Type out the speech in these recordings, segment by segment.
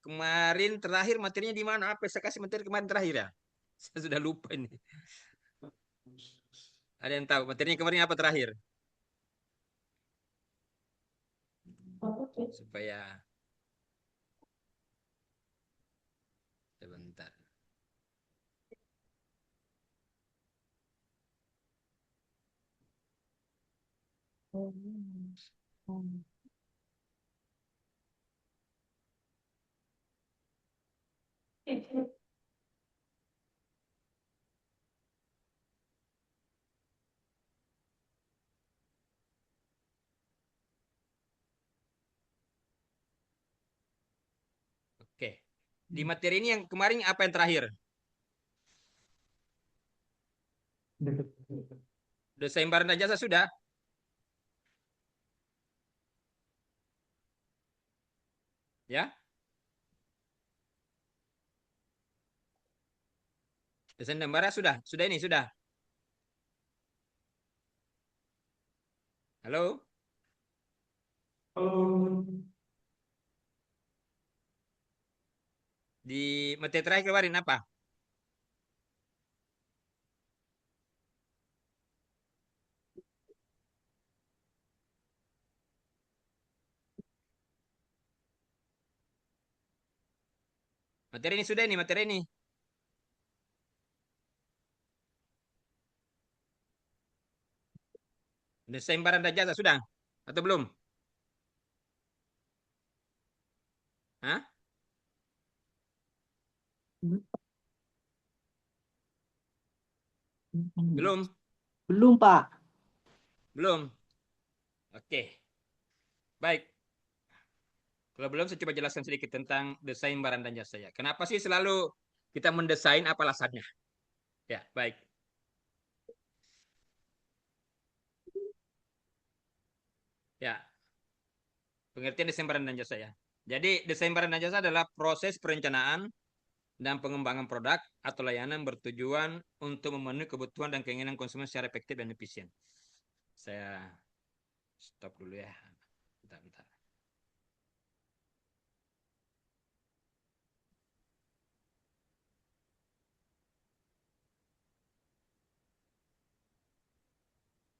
Kemarin terakhir materinya di mana? Apa saya kasih materi kemarin terakhir ya? Saya sudah lupa ini. Ada yang tahu materinya kemarin apa terakhir? Supaya sebentar. Oke. Di materi ini yang kemarin apa yang terakhir? Desain barang dan jasa sudah? Ya? Desain dan barang sudah? Sudah ini, sudah. Halo? Di materi terakhir kemarin apa? Materi ini sudah ini, materi ini. Desain barang dan jasa sudah? Atau belum? Hah? Belum? Belum, Pak. Belum? Oke. Baik. Kalau belum, saya coba jelaskan sedikit tentang desain barang dan jasa ya. Kenapa sih selalu kita mendesain, apa alasannya? Ya, baik. Ya, pengertian desain barang dan jasa ya. Jadi, desain barang dan jasa adalah proses perencanaan dan pengembangan produk atau layanan bertujuan untuk memenuhi kebutuhan dan keinginan konsumen secara efektif dan efisien. Saya stop dulu ya. Bentar, bentar.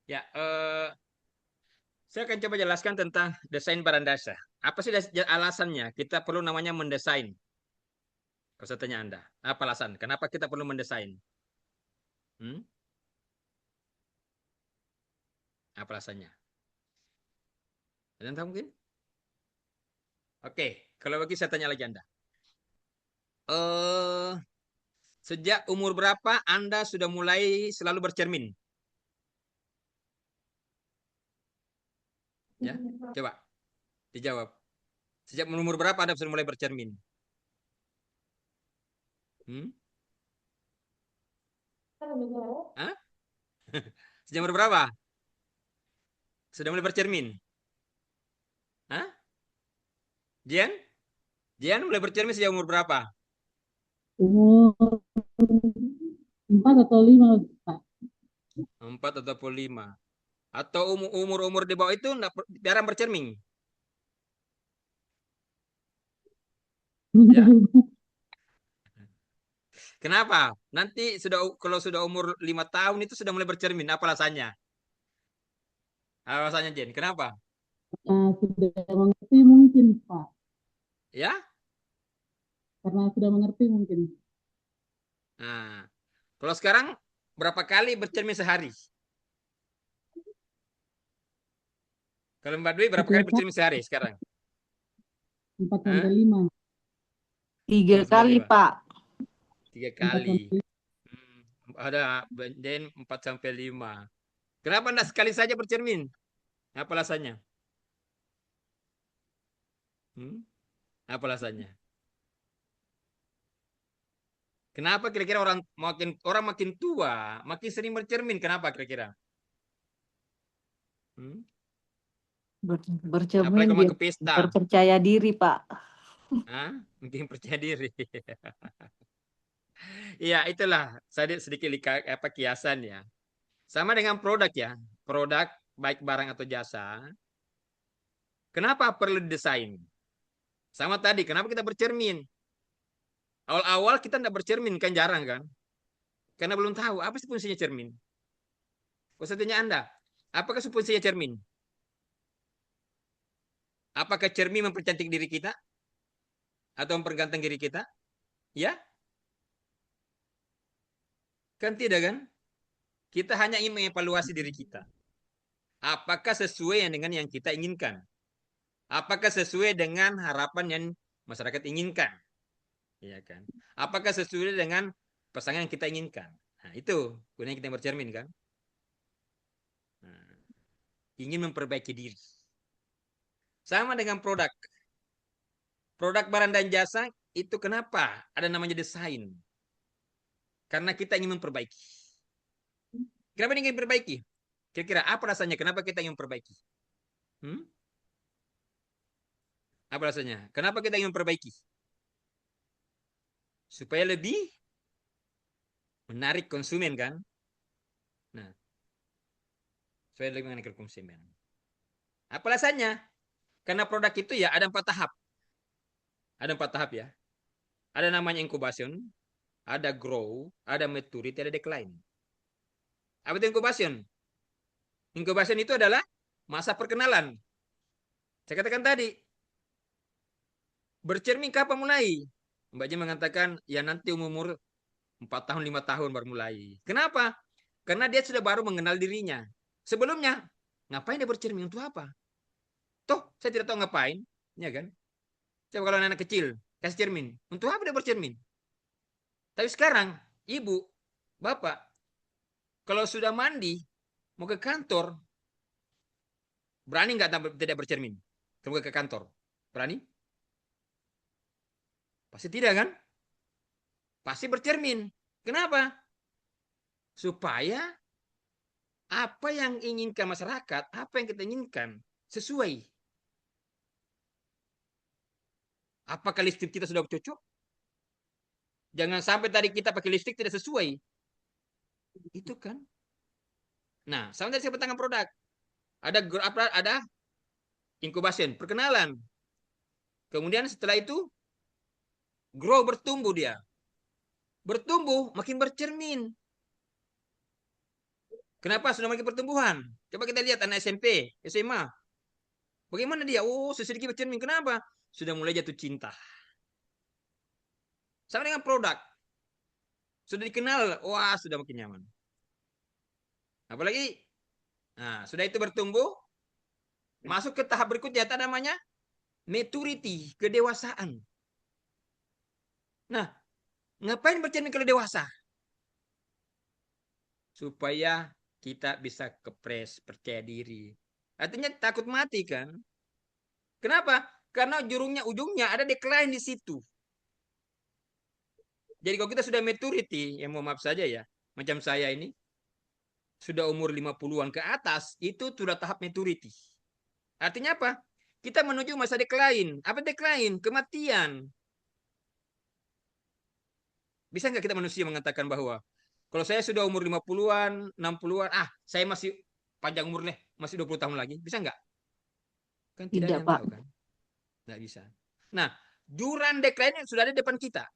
Ya, saya akan coba jelaskan tentang desain barang jasa. Apa sih alasannya kita perlu namanya mendesain? Kalau saya tanya Anda, apa alasan? Kenapa kita perlu mendesain? Hmm? Apa alasannya? Ada yang tahu mungkin? Oke, kalau bagi saya tanya lagi Anda. Eh, sejak umur berapa Anda sudah mulai selalu bercermin? Ya, coba dijawab. Sejak umur berapa Anda sudah mulai bercermin? Hmm? Hah? Sejak umur berapa? Sudah mulai bercermin? Hah? Jian? Jian mulai bercermin sejak umur berapa? Umur 4 atau 5, Pak. 4 atau 5. Atau umur-umur di bawah itu jarang bercermin? Ya. Kenapa? Nanti kalau sudah umur 5 tahun itu sudah mulai bercermin. Apa alasannya? Alasannya Jen, kenapa? Sudah mengerti mungkin, Pak. Ya? Karena sudah mengerti mungkin. Nah, kalau sekarang berapa kali bercermin sehari? Kalau Mbak Dwi berapa Satu kali Pak, bercermin sehari sekarang? 4 Hah? sampai 5. 3 Oh, kali, 4 sampai 5. Pak. 3 4 kali. sampai Ada Den 4 sampai 5. Kenapa enggak sekali saja bercermin? Apa alasannya? Hmm? Apa alasannya? Kenapa kira-kira orang makin tua, makin sering bercermin? Kenapa kira-kira? Hmm? Apalagi Bercermin kalau mau biar ke pesta. berpercaya diri, Pak. Hah? Mungkin percaya diri. Iya, itulah sedikit apa kiasan ya. Sama dengan produk ya. Produk baik barang atau jasa. Kenapa perlu desain? Sama tadi, kenapa kita bercermin? Awal-awal kita tidak bercermin, kan jarang kan? Karena belum tahu apa sih fungsinya cermin. Maksudnya Anda, apakah fungsinya cermin? Apakah cermin mempercantik diri kita? Atau memperganteng diri kita? Ya, kan tidak kan? Kita hanya ingin mengevaluasi diri kita. Apakah sesuai dengan yang kita inginkan? Apakah sesuai dengan harapan yang masyarakat inginkan? Ya kan? Apakah sesuai dengan pasangan yang kita inginkan? Nah, itu gunanya kita bercermin kan? Nah, ingin memperbaiki diri. Sama dengan produk. Produk barang dan jasa itu kenapa ada namanya desain? Karena kita ingin memperbaiki. Kenapa ingin memperbaiki? Kira-kira apa rasanya? Kenapa kita ingin memperbaiki? Hmm? Apa rasanya? Kenapa kita ingin memperbaiki? Supaya lebih menarik konsumen kan? Nah, supaya lebih menarik konsumen. Apa alasannya? Karena produk itu ya ada 4 tahap. Ada 4 tahap ya. Ada namanya incubation, ada grow, ada maturity, ada decline. Apa itu incubation? Incubation itu adalah masa perkenalan. Saya katakan tadi, bercermin kapan mulai? Mbak Jem mengatakan, ya nanti umur 4 tahun, 5 tahun baru mulai. Kenapa? Karena dia sudah baru mengenal dirinya. Sebelumnya, ngapain dia bercermin? Untuk apa? Toh, saya tidak tahu ngapain. Ya kan? Coba kalau anak kecil, kasih cermin. Untuk apa dia bercermin? Tapi sekarang, ibu, bapak, kalau sudah mandi, mau ke kantor, berani nggak tidak bercermin? Kamu ke kantor, berani? Pasti tidak kan? Pasti bercermin. Kenapa? Supaya apa yang inginkan masyarakat, apa yang kita inginkan, sesuai. Apakah listrik kita sudah cocok? Jangan sampai tadi kita pakai listrik tidak sesuai. Itu kan. Nah, sama dari saya tangan produk. Ada incubation, perkenalan. Kemudian setelah itu grow, bertumbuh dia. Bertumbuh makin bercermin. Kenapa sudah makin pertumbuhan? Coba kita lihat anak SMP, SMA. Bagaimana dia? Oh, sedikit bercermin. Kenapa? Sudah mulai jatuh cinta. Sama dengan produk. Sudah dikenal, wah sudah makin nyaman. Apalagi, nah sudah itu bertumbuh, masuk ke tahap berikutnya, namanya maturity, kedewasaan. Nah, ngapain bercermin kalau dewasa? Supaya kita bisa kepres, percaya diri. Artinya takut mati kan? Kenapa? Karena ujungnya ada decline di situ. Jadi kalau kita sudah maturity, ya mohon maaf saja ya, macam saya ini, sudah umur 50-an ke atas, itu sudah tahap maturity. Artinya apa? Kita menuju masa decline. Apa decline? Kematian. Bisa nggak kita manusia mengatakan bahwa kalau saya sudah umur 50-an, 60-an, saya masih panjang umur nih, masih 20 tahun lagi. Bisa nggak? Kan tidak ada Tidak, yang Pak. tahu kan? Nggak bisa. Nah, jurang decline sudah ada di depan kita.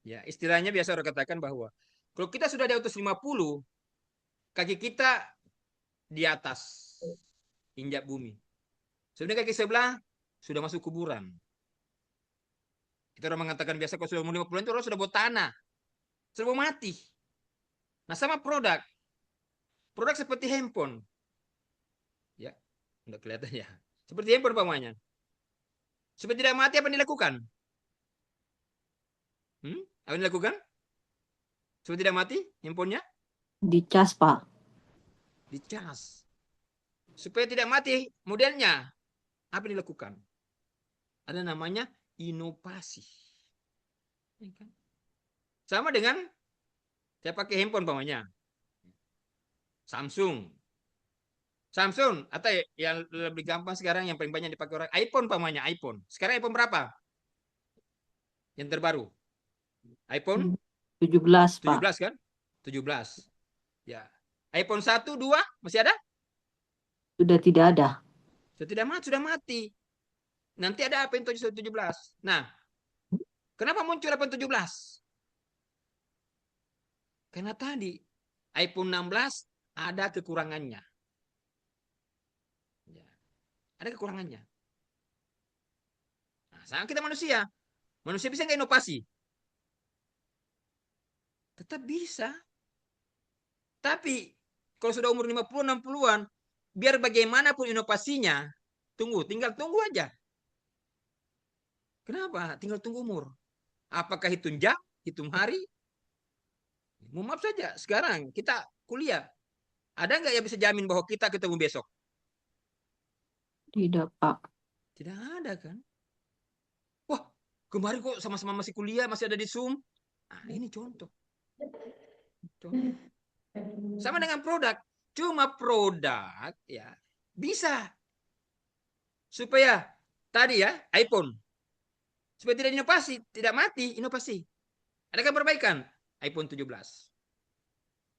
Ya, istilahnya biasa orang katakan bahwa kalau kita sudah di atas 50, kaki kita di atas injak bumi. Sebenarnya kaki sebelah sudah masuk kuburan. Kita orang mengatakan biasa kalau sudah umur 50 itu orang sudah buat tanah. Sudah mau mati. Nah, sama produk. Produk seperti handphone. Ya, enggak kelihatan ya. Seperti handphone pamannya. Supaya tidak mati apa yang dilakukan? Apa yang dilakukan? Supaya tidak mati handphonenya? Dicas, Pak. Dicas. Supaya tidak mati modelnya. Apa yang dilakukan? Ada namanya inovasi. Sama dengan saya pakai handphone pamannya. Samsung. Samsung atau yang lebih gampang sekarang yang paling banyak dipakai orang iPhone pamannya, iPhone. Sekarang iPhone berapa? Yang terbaru. iPhone 17, Pak. 17 kan? 17. Ya. iPhone 1, 2 masih ada? Sudah tidak ada. Sudah mati. Nanti ada iPhone 17. Nah, kenapa muncul iPhone 17? Karena tadi iPhone 16 ada kekurangannya. Ya, ada kekurangannya. Nah, sama kita manusia. Manusia bisa nggak inovasi? Tetap bisa. Tapi kalau sudah umur 50, 60-an, biar bagaimanapun inovasinya, tinggal tunggu aja. Kenapa? Tinggal tunggu umur. Apakah hitung jam, hitung hari? Maaf saja, sekarang kita kuliah. Ada nggak yang bisa jamin bahwa kita ketemu besok? Tidak, Pak. Tidak ada kan? Wah, kemarin kok sama-sama masih kuliah, masih ada di Zoom. Nah, ini contoh. Sama dengan produk. Cuma produk ya bisa supaya tadi ya iPhone supaya tidak inovasi, tidak mati inovasi. Adakah perbaikan? iPhone 17.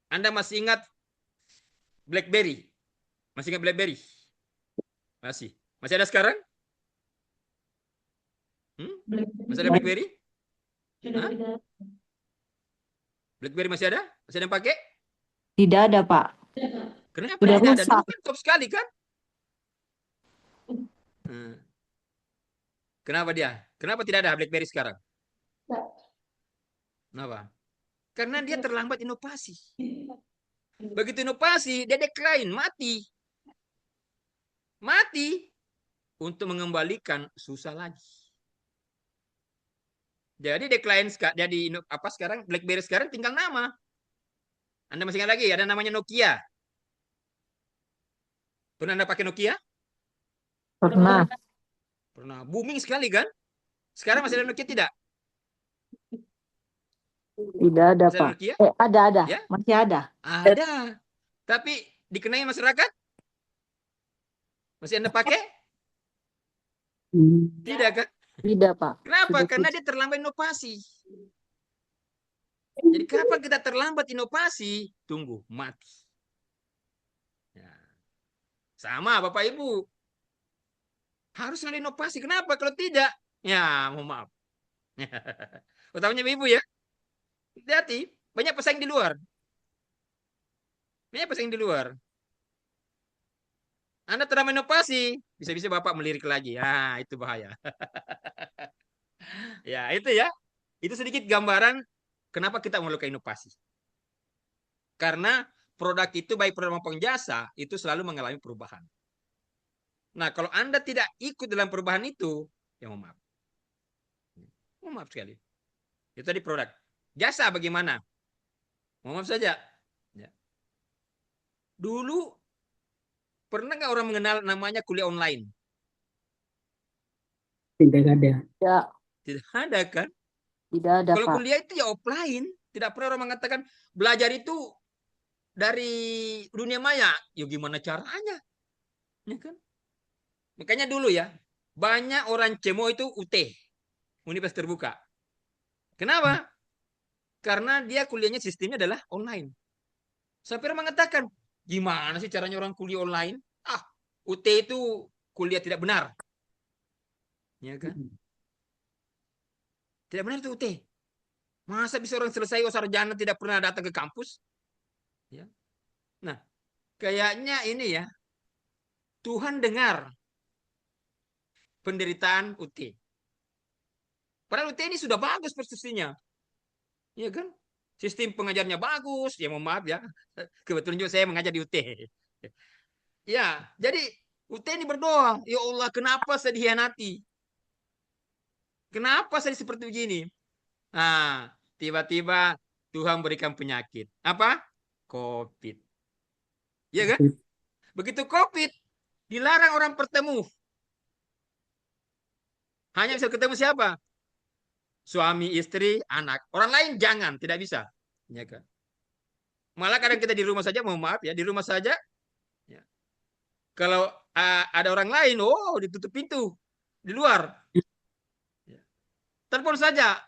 Anda masih ingat BlackBerry? Masih ingat BlackBerry? Masih. Masih ada sekarang? Masih ada BlackBerry? Hah? BlackBerry masih ada? Masih ada yang pakai? Tidak ada, Pak. Kenapa Sudah tidak ada? Dulu rusak. kan top sekali kan? Kenapa dia? Kenapa tidak ada BlackBerry sekarang? Kenapa? Karena dia terlambat inovasi. Begitu inovasi, dia decline, mati. Mati untuk mengembalikan susah lagi. Jadi decline jadi apa sekarang BlackBerry sekarang tinggal nama. Anda masih ingat lagi ada namanya Nokia. Pernah Anda pakai Nokia? Pernah. Pernah. Booming sekali kan? Sekarang masih ada Nokia tidak? Tidak ada, Masih ada Pak. Nokia? Ada. Ya? Masih ada. Ada. Tapi dikenai masyarakat? Masih Anda pakai? Tidak kan? Tidak, Pak. Kenapa? Sudah Karena dia terlambat inovasi. Jadi kapan kita terlambat inovasi? Tunggu, mati. Ya. Sama Bapak Ibu. Harus ada inovasi. Kenapa? Kalau tidak, ya mohon maaf. Utamanya Ibu ya. Hati-hati. Banyak pesaing di luar. Banyak pesaing di luar. Anda terlambat inovasi. Bisa-bisa Bapak melirik lagi. Ya, itu bahaya. Ya, itu ya. Itu sedikit gambaran kenapa kita memerlukan inovasi. Karena produk itu baik produk maupun jasa itu selalu mengalami perubahan. Nah, kalau Anda tidak ikut dalam perubahan itu, ya mohon maaf. Mohon maaf sekali. Itu tadi produk. Jasa bagaimana? Mohon maaf saja. Ya. Dulu pernah nggak orang mengenal namanya kuliah online? Tidak ada. Tidak. Tidak ada kan? Tidak ada, Kalau Pak. kuliah itu ya offline. Tidak pernah orang mengatakan belajar itu dari dunia maya. Ya gimana caranya? Ya kan? Makanya dulu ya, banyak orang cemo itu UT, Universitas Terbuka. Kenapa? Karena dia kuliahnya sistemnya adalah online. Sampai orang mengatakan, gimana sih caranya orang kuliah online? Ah, UT itu kuliah tidak benar. Ya kan? Tidak benar itu UT. Masa bisa orang selesai sarjana tidak pernah datang ke kampus? Ya. Nah, kayaknya ini ya, Tuhan dengar penderitaan UT. Padahal UT ini sudah bagus prestasinya. Iya kan? Sistem pengajarnya bagus, ya mohon maaf ya. Kebetulan juga saya mengajar di UT. Ya, jadi UT ini berdoa, ya Allah, kenapa saya dikhianati? Kenapa saya seperti begini? Nah, tiba-tiba Tuhan berikan penyakit. Apa? COVID. Iya kan? Begitu COVID, dilarang orang bertemu. Hanya bisa ketemu siapa? Suami, istri, anak. Orang lain jangan, tidak bisa. Ya kan? Malah kadang kita di rumah saja, mohon maaf ya, di rumah saja. Ya. Kalau ada orang lain, oh ditutup pintu di luar. Ya. Telepon saja.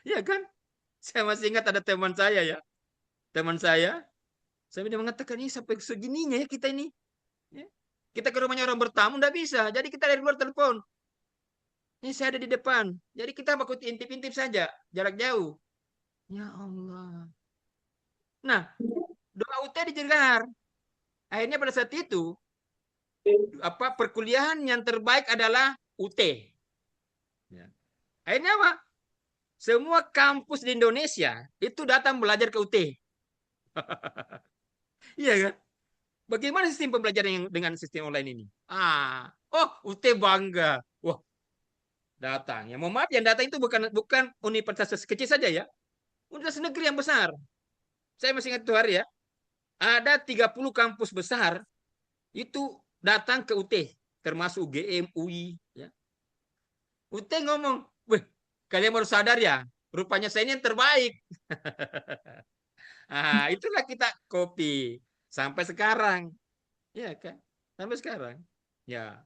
Ya kan? Saya masih ingat ada teman saya ya. Teman saya dia mengatakan, ini sampai segininya ya kita ini. Ya. Kita ke rumahnya orang bertamu nggak bisa. Jadi kita dari luar telepon. Ini saya ada di depan. Jadi kita bakal intip-intip saja, jarak jauh. Ya Allah. Nah, doa UT didengar. Akhirnya pada saat itu perkuliahan yang terbaik adalah UT. Ya. Akhirnya apa? Semua kampus di Indonesia itu datang belajar ke UT. Iya kan? Bagaimana sistem pembelajaran yang dengan sistem online ini? UT bangga. Wah, datang. Ya, mohon maaf, yang datang itu bukan universitas kecil saja ya. Universitas negeri yang besar. Saya masih ingat itu hari ya. Ada 30 kampus besar itu datang ke UT, termasuk UGM, UI. Ya. UT ngomong, weh, kalian baru sadar ya, rupanya saya ini yang terbaik. Itulah kita kopi sampai sekarang, ya kan? Sampai sekarang, ya.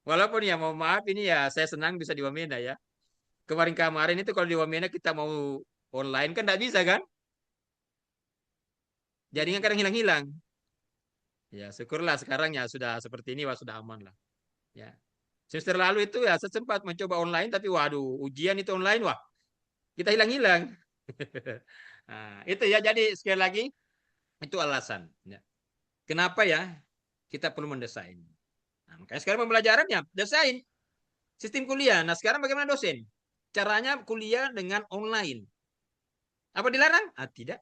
Walaupun ya mau maaf ini ya saya senang bisa di Wamena ya. Kemarin-kemarin itu kalau di Wamena kita mau online kan tidak bisa kan? Jaringan kadang hilang-hilang. Ya syukurlah sekarang ya sudah seperti ini, wah sudah aman lah. Ya. Semester lalu itu ya saya sempat mencoba online tapi waduh ujian itu online wah kita hilang-hilang. Itu ya jadi sekali lagi itu alasan. Ya. Kenapa ya kita perlu mendesain. Nah, makanya sekarang pembelajarannya desain sistem kuliah. Nah sekarang bagaimana dosen? Caranya kuliah dengan online. Apa dilarang? Tidak.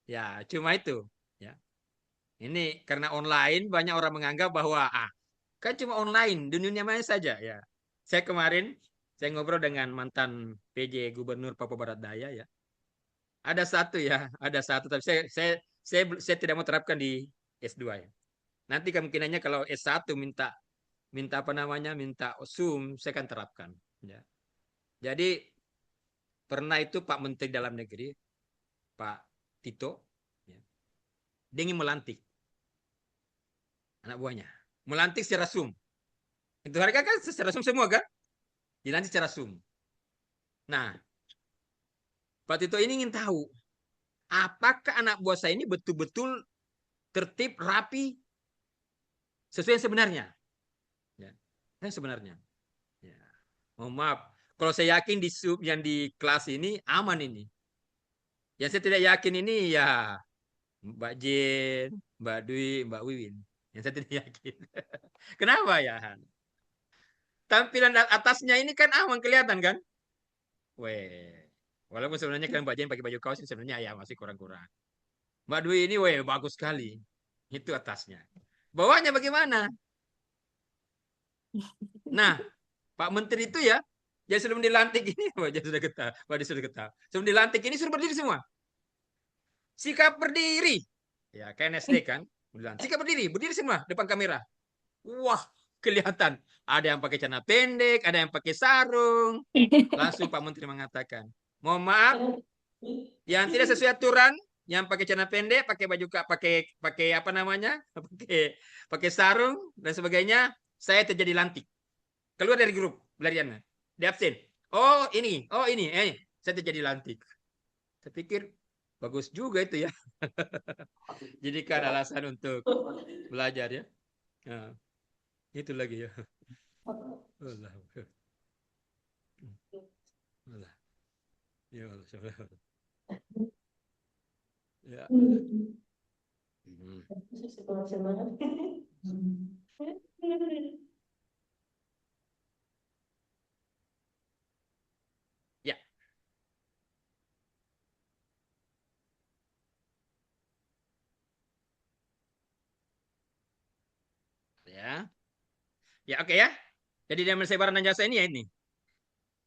Ya cuma itu. Ya. Ini karena online banyak orang menganggap bahwa kan cuma online, dunia maya saja ya. Saya kemarin saya ngobrol dengan mantan PJ Gubernur Papua Barat Daya ya. Ada satu tapi saya tidak mau terapkan di S2 ya. Nanti kemungkinannya kalau S1 minta minta apa namanya? Minta Zoom, saya akan terapkan ya. Jadi pernah itu Pak Menteri Dalam Negeri, Pak Tito ya, dia ingin melantik anak buahnya. Melantik secara Zoom. Itu hari kan secara Zoom semua kan? Dilantik secara Zoom. Nah, Pak Tito ini ingin tahu apakah anak buah saya ini betul-betul tertib, rapi, sesuai yang sebenarnya. Ya, yang sebenarnya. Ya. Mohon maaf, kalau saya yakin di sub yang di kelas ini aman ini. Yang saya tidak yakin ini ya Mbak Jen, Mbak Dwi, Mbak Wiwin. Yang saya tidak yakin. Kenapa ya? Tampilan atasnya ini kan aman kelihatan kan? Weh, walaupun sebenarnya kan Mbak Jen pakai baju kaos sebenarnya ya masih kurang-kurang. Mbak Dwi ini weh bagus sekali. Itu atasnya. Bawahnya bagaimana? Nah, Pak Menteri itu ya, ya sebelum dilantik ini, wajah sudah getah, wajah sudah getah. Sebelum dilantik ini suruh berdiri semua. Sikap berdiri. Ya, KNSD kan. Sikap berdiri, berdiri semua depan kamera. Wah, kelihatan. Ada yang pakai celana pendek, ada yang pakai sarung. Langsung Pak Menteri mengatakan, mohon maaf, yang tidak sesuai aturan, yang pakai celana pendek, pakai baju pakai apa namanya, pakai sarung dan sebagainya, saya terjadi lantik. Keluar dari grup pelariannya, di absen. Oh ini, saya terjadi lantik. Saya pikir bagus juga itu ya. Jadi kan alasan untuk belajar ya. Nah, itu lagi ya. Allah. Allah. Ya Allah. Ya. Hmm. Ya. Ya. Ya oke ya. Jadi dalam desain barang dan jasa ini ya ini.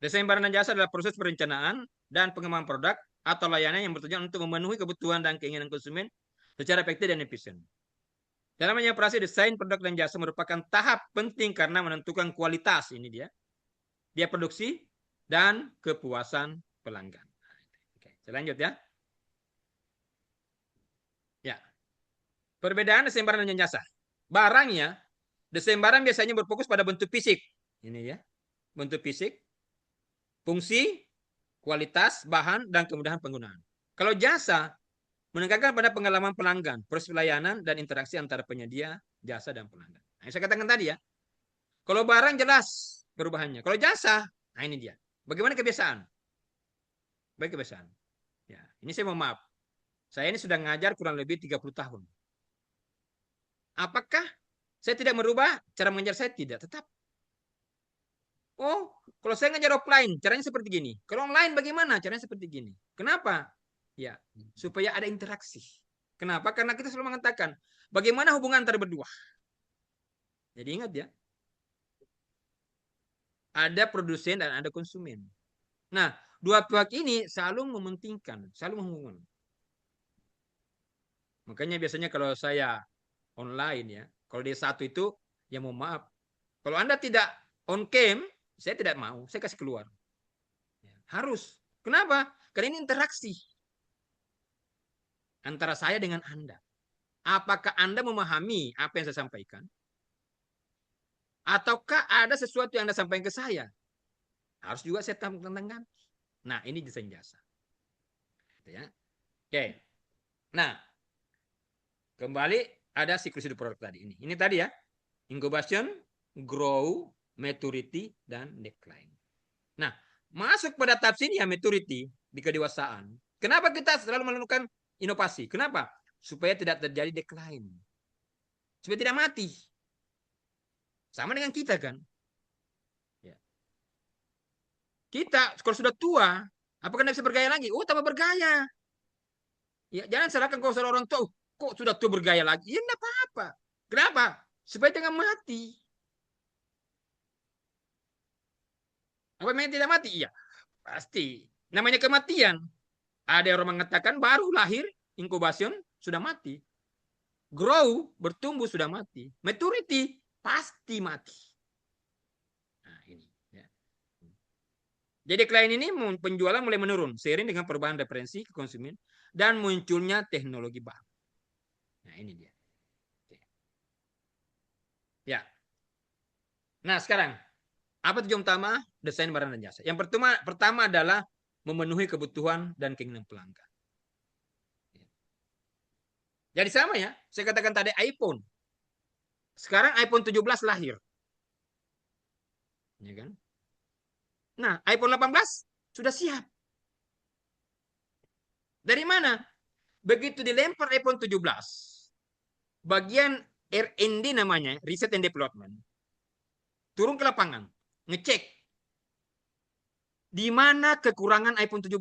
Desain barang dan jasa adalah proses perencanaan dan pengembangan produk atau layanan yang bertujuan untuk memenuhi kebutuhan dan keinginan konsumen secara efektif dan efisien. Dalam operasi desain produk dan jasa merupakan tahap penting karena menentukan kualitas ini dia produksi dan kepuasan pelanggan. Oke, saya lanjut ya. Ya. Perbedaan desain barang dan jasa. Barangnya, desain barang biasanya berfokus pada bentuk fisik. Ini ya. Bentuk fisik, fungsi, kualitas, bahan, dan kemudahan penggunaan. Kalau jasa, menekankan pada pengalaman pelanggan, proses pelayanan, dan interaksi antara penyedia jasa dan pelanggan. Nah, yang saya katakan tadi ya. Kalau barang jelas perubahannya. Kalau jasa, nah ini dia. Bagaimana kebiasaan? Baik kebiasaan. Ya, ini saya mau maaf. Saya ini sudah ngajar kurang lebih 30 tahun. Apakah saya tidak merubah cara mengajar saya? Tidak, tetap. Oh, kalau saya ngajar offline, caranya seperti gini. Kalau online bagaimana? Caranya seperti gini. Kenapa? Ya, supaya ada interaksi. Kenapa? Karena kita selalu mengatakan, bagaimana hubungan antara berdua? Jadi ingat ya, ada produsen dan ada konsumen. Nah, dua pihak ini selalu mementingkan, selalu menghubungkan. Makanya biasanya kalau saya online ya, kalau di satu itu, ya mohon maaf. Kalau Anda tidak on cam, saya tidak mau, saya kasih keluar. Harus. Kenapa? Karena ini interaksi antara saya dengan Anda. Apakah Anda memahami apa yang saya sampaikan? Ataukah ada sesuatu yang Anda sampaikan ke saya? Harus juga saya tentangkan. Nah, ini desain jasa. Ya. Oke. Nah, kembali ada siklus hidup produk tadi ini. Ini tadi ya. Incubation, grow, maturity, dan decline. Nah, masuk pada tahap sini ya maturity di kedewasaan. Kenapa kita selalu melakukan inovasi? Kenapa? Supaya tidak terjadi decline. Supaya tidak mati. Sama dengan kita kan. Ya. Kita kalau sudah tua, apakah tidak bisa bergaya lagi? Oh, tambah bergaya. Ya, jangan salahkan kalau seorang tua, kok sudah tua bergaya lagi? Ya, tidak apa-apa. Kenapa? Supaya jangan mati. Apa memang tidak mati? Iya, pasti. Namanya kematian. Ada orang mengatakan baru lahir, incubation, sudah mati. Grow, bertumbuh, sudah mati. Maturity, pasti mati. Nah, ini. Ya. Jadi klien ini penjualan mulai menurun seiring dengan perubahan referensi ke konsumen dan munculnya teknologi baru. Nah, ini dia. Ya. Nah, sekarang apa tujuan utama desain barang dan jasa? Yang pertama adalah memenuhi kebutuhan dan keinginan pelanggan. Jadi sama ya, saya katakan tadi iPhone. Sekarang iPhone 17 lahir. Ya kan? Nah, iPhone 18 sudah siap. Dari mana? Begitu dilempar iPhone 17, bagian R&D namanya, Research and Development, turun ke lapangan, ngecek di mana kekurangan iPhone 17.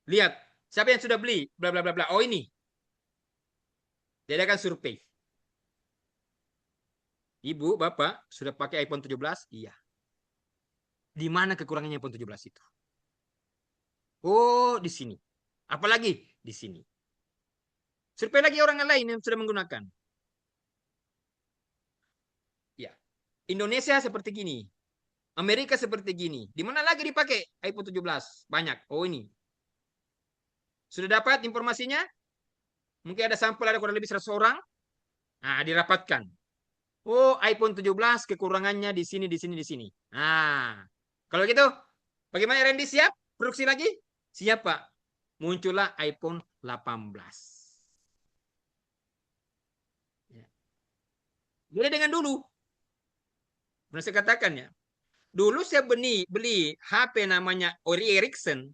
Lihat, siapa yang sudah beli? Bla bla bla bla. Oh ini. Dia akan survei. Ibu, Bapak, sudah pakai iPhone 17? Iya. Di mana kekurangannya iPhone 17 itu? Oh, di sini. Apalagi di sini. Survei lagi orang lain yang sudah menggunakan. Ya. Indonesia seperti gini. Amerika seperti gini. Di mana lagi dipakai iPhone 17? Banyak. Oh ini. Sudah dapat informasinya? Mungkin ada sampel ada kurang lebih 100 orang. Nah, dirapatkan. Oh, iPhone 17 kekurangannya di sini, di sini, di sini. Nah, kalau gitu, bagaimana R&D siap? Produksi lagi? Siap, Pak. Muncullah iPhone 18. Ya. Beda dengan dulu. Pernah saya katakan ya. Dulu saya beli HP namanya Ori Ericsson.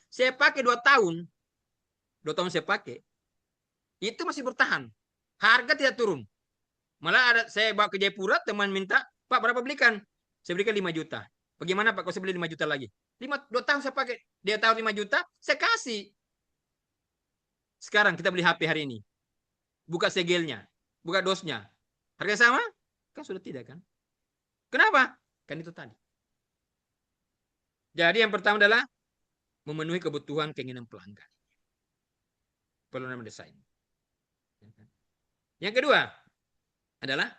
Saya pakai 2 tahun. 2 tahun saya pakai. Itu masih bertahan. Harga tidak turun. Malah ada saya bawa ke Jayapura, teman minta, Pak berapa belikan? Saya berikan 5 juta. Bagaimana Pak, kalau saya beli 5 juta lagi? 2 tahun saya pakai, dia tahu 5 juta, saya kasih. Sekarang kita beli HP hari ini. Buka segelnya, buka dosnya. Harga sama? Kan sudah tidak kan? Kenapa? Kan itu tadi. Jadi yang pertama adalah memenuhi kebutuhan keinginan pelanggan. Perlu nama desain. Yang kedua adalah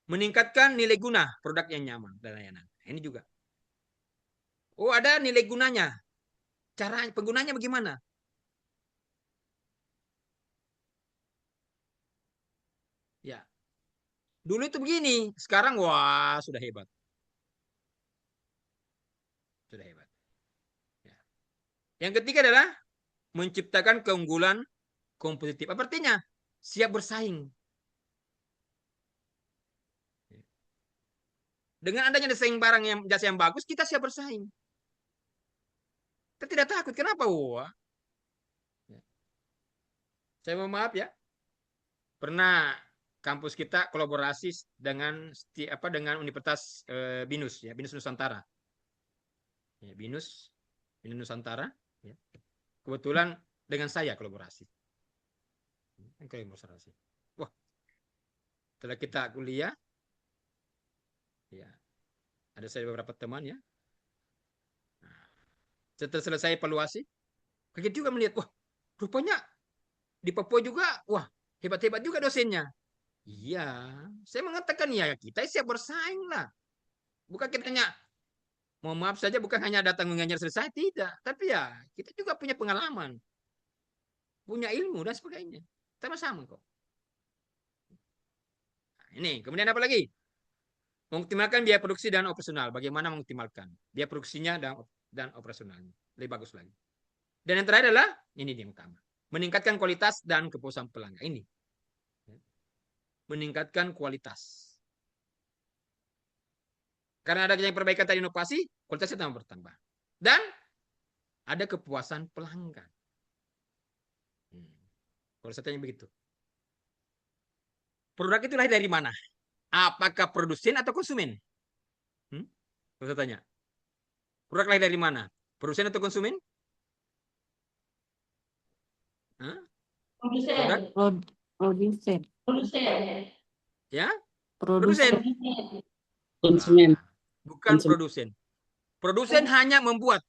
meningkatkan nilai guna produk yang nyaman dan layanan. Ini juga. Oh, ada nilai gunanya. Cara penggunanya bagaimana? Ya. Dulu itu begini, sekarang wah sudah hebat. Sudah hebat. Ya. Yang ketiga adalah menciptakan keunggulan kompetitif. Apa artinya? Siap bersaing. Dengan adanya desain barang yang jasa yang bagus, kita siap bersaing. Kita tidak takut. Kenapa? Wah, saya mohon maaf ya. Pernah kampus kita kolaborasi dengan dengan Universitas BINUS ya, BINUS Nusantara. Ya, BINUS Nusantara ya. Kebetulan dengan saya kolaborasi. Wah, setelah kita kuliah ya, ada saya beberapa teman ya. Nah, setelah selesai evaluasi, kaget juga melihat, wah, rupanya di Papua juga, wah, hebat-hebat juga dosennya. Iya, saya mengatakan ya kita siap bersaing lah. Bukan kita hanya, mohon maaf saja, bukan hanya datang mengajar selesai, tidak. Tapi ya kita juga punya pengalaman, punya ilmu dan sebagainya. Sama-sama kok. Nah, ini, kemudian apa lagi? Mengoptimalkan biaya produksi dan operasional. Bagaimana mengoptimalkan biaya produksinya dan operasionalnya. Lebih bagus lagi. Dan yang terakhir adalah, ini yang utama. Meningkatkan kualitas dan kepuasan pelanggan. Ini. Meningkatkan kualitas. Karena ada perbaikan tadi inovasi, kualitasnya tambah bertambah. Dan ada kepuasan pelanggan. Kalau saya tanya begitu. Produk itu lahir dari mana? Apakah produsen atau konsumen? Kalau saya tanya. Produk lahir dari mana? Produsen atau konsumen? Produk? Produsen. Ya? Produsen. Produsen. Konsumen. Bukan produsen. Produsen hanya membuat.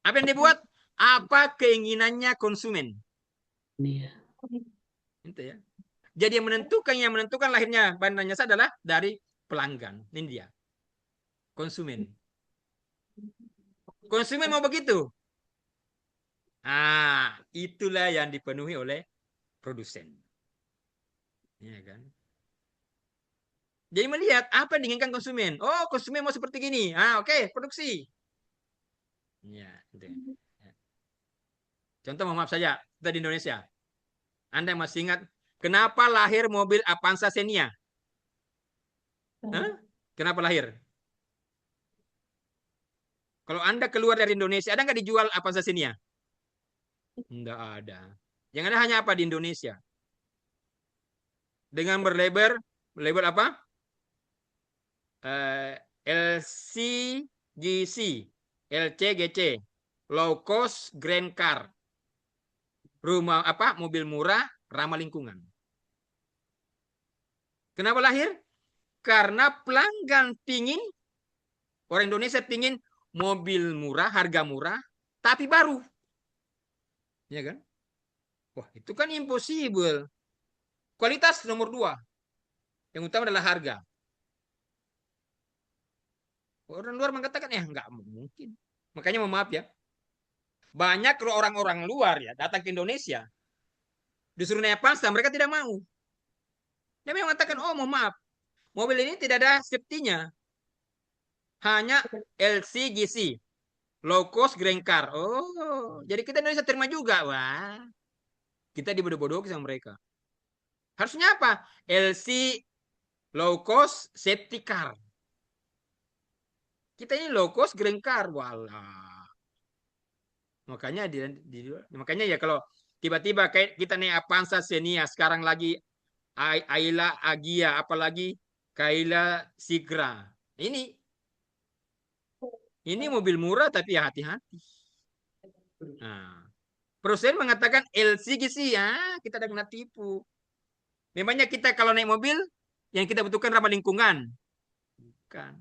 Apa yang dibuat? Apa keinginannya konsumen. Iya. Itu ya. Jadi yang menentukan lahirnya barang dan jasa adalah dari pelanggan. Ini dia. Konsumen. Konsumen mau begitu. Itulah yang dipenuhi oleh produsen. Ya kan? Jadi melihat apa yang diinginkan konsumen. Oh, konsumen mau seperti gini. Oke, produksi. Ya, gitu. Ya. Contoh maaf saja, kita di Indonesia. Anda masih ingat kenapa lahir mobil Avanza Xenia? Kenapa lahir? Kalau Anda keluar dari Indonesia, ada nggak dijual Avanza Xenia? Nggak ada. Yang ada hanya apa di Indonesia? Dengan berlabel apa? LCGC, LCGC, low cost grand car. Rumah apa? Mobil murah, ramah lingkungan. Kenapa lahir? Karena pelanggan pingin, orang Indonesia pingin mobil murah, harga murah, tapi baru. Ya kan? Wah, itu kan impossible. Kualitas nomor 2. Yang utama adalah harga. Orang luar mengatakan, nggak mungkin. Makanya mohon maaf ya. Banyak orang-orang luar ya datang ke Indonesia. Disuruh naik Avanza, mereka tidak mau. Dia mengatakan, oh mohon maaf. Mobil ini tidak ada safety-nya. Hanya LCGC. Low cost grand car. Oh, jadi kita Indonesia terima juga. Wah, kita dibodoh-bodoh sama mereka. Harusnya apa? LC low cost safety car. Kita ini low cost grand car. Walah. Makanya ya kalau tiba-tiba kayak kita naik Avanza Xenia, sekarang lagi Ayla Agia, apalagi Kayla Sigra. Ini mobil murah tapi ya hati-hati. Nah, perusahaan mengatakan LCGC ya, kita ada kena tipu. Memangnya kita kalau naik mobil yang kita butuhkan ramah lingkungan. Bukan.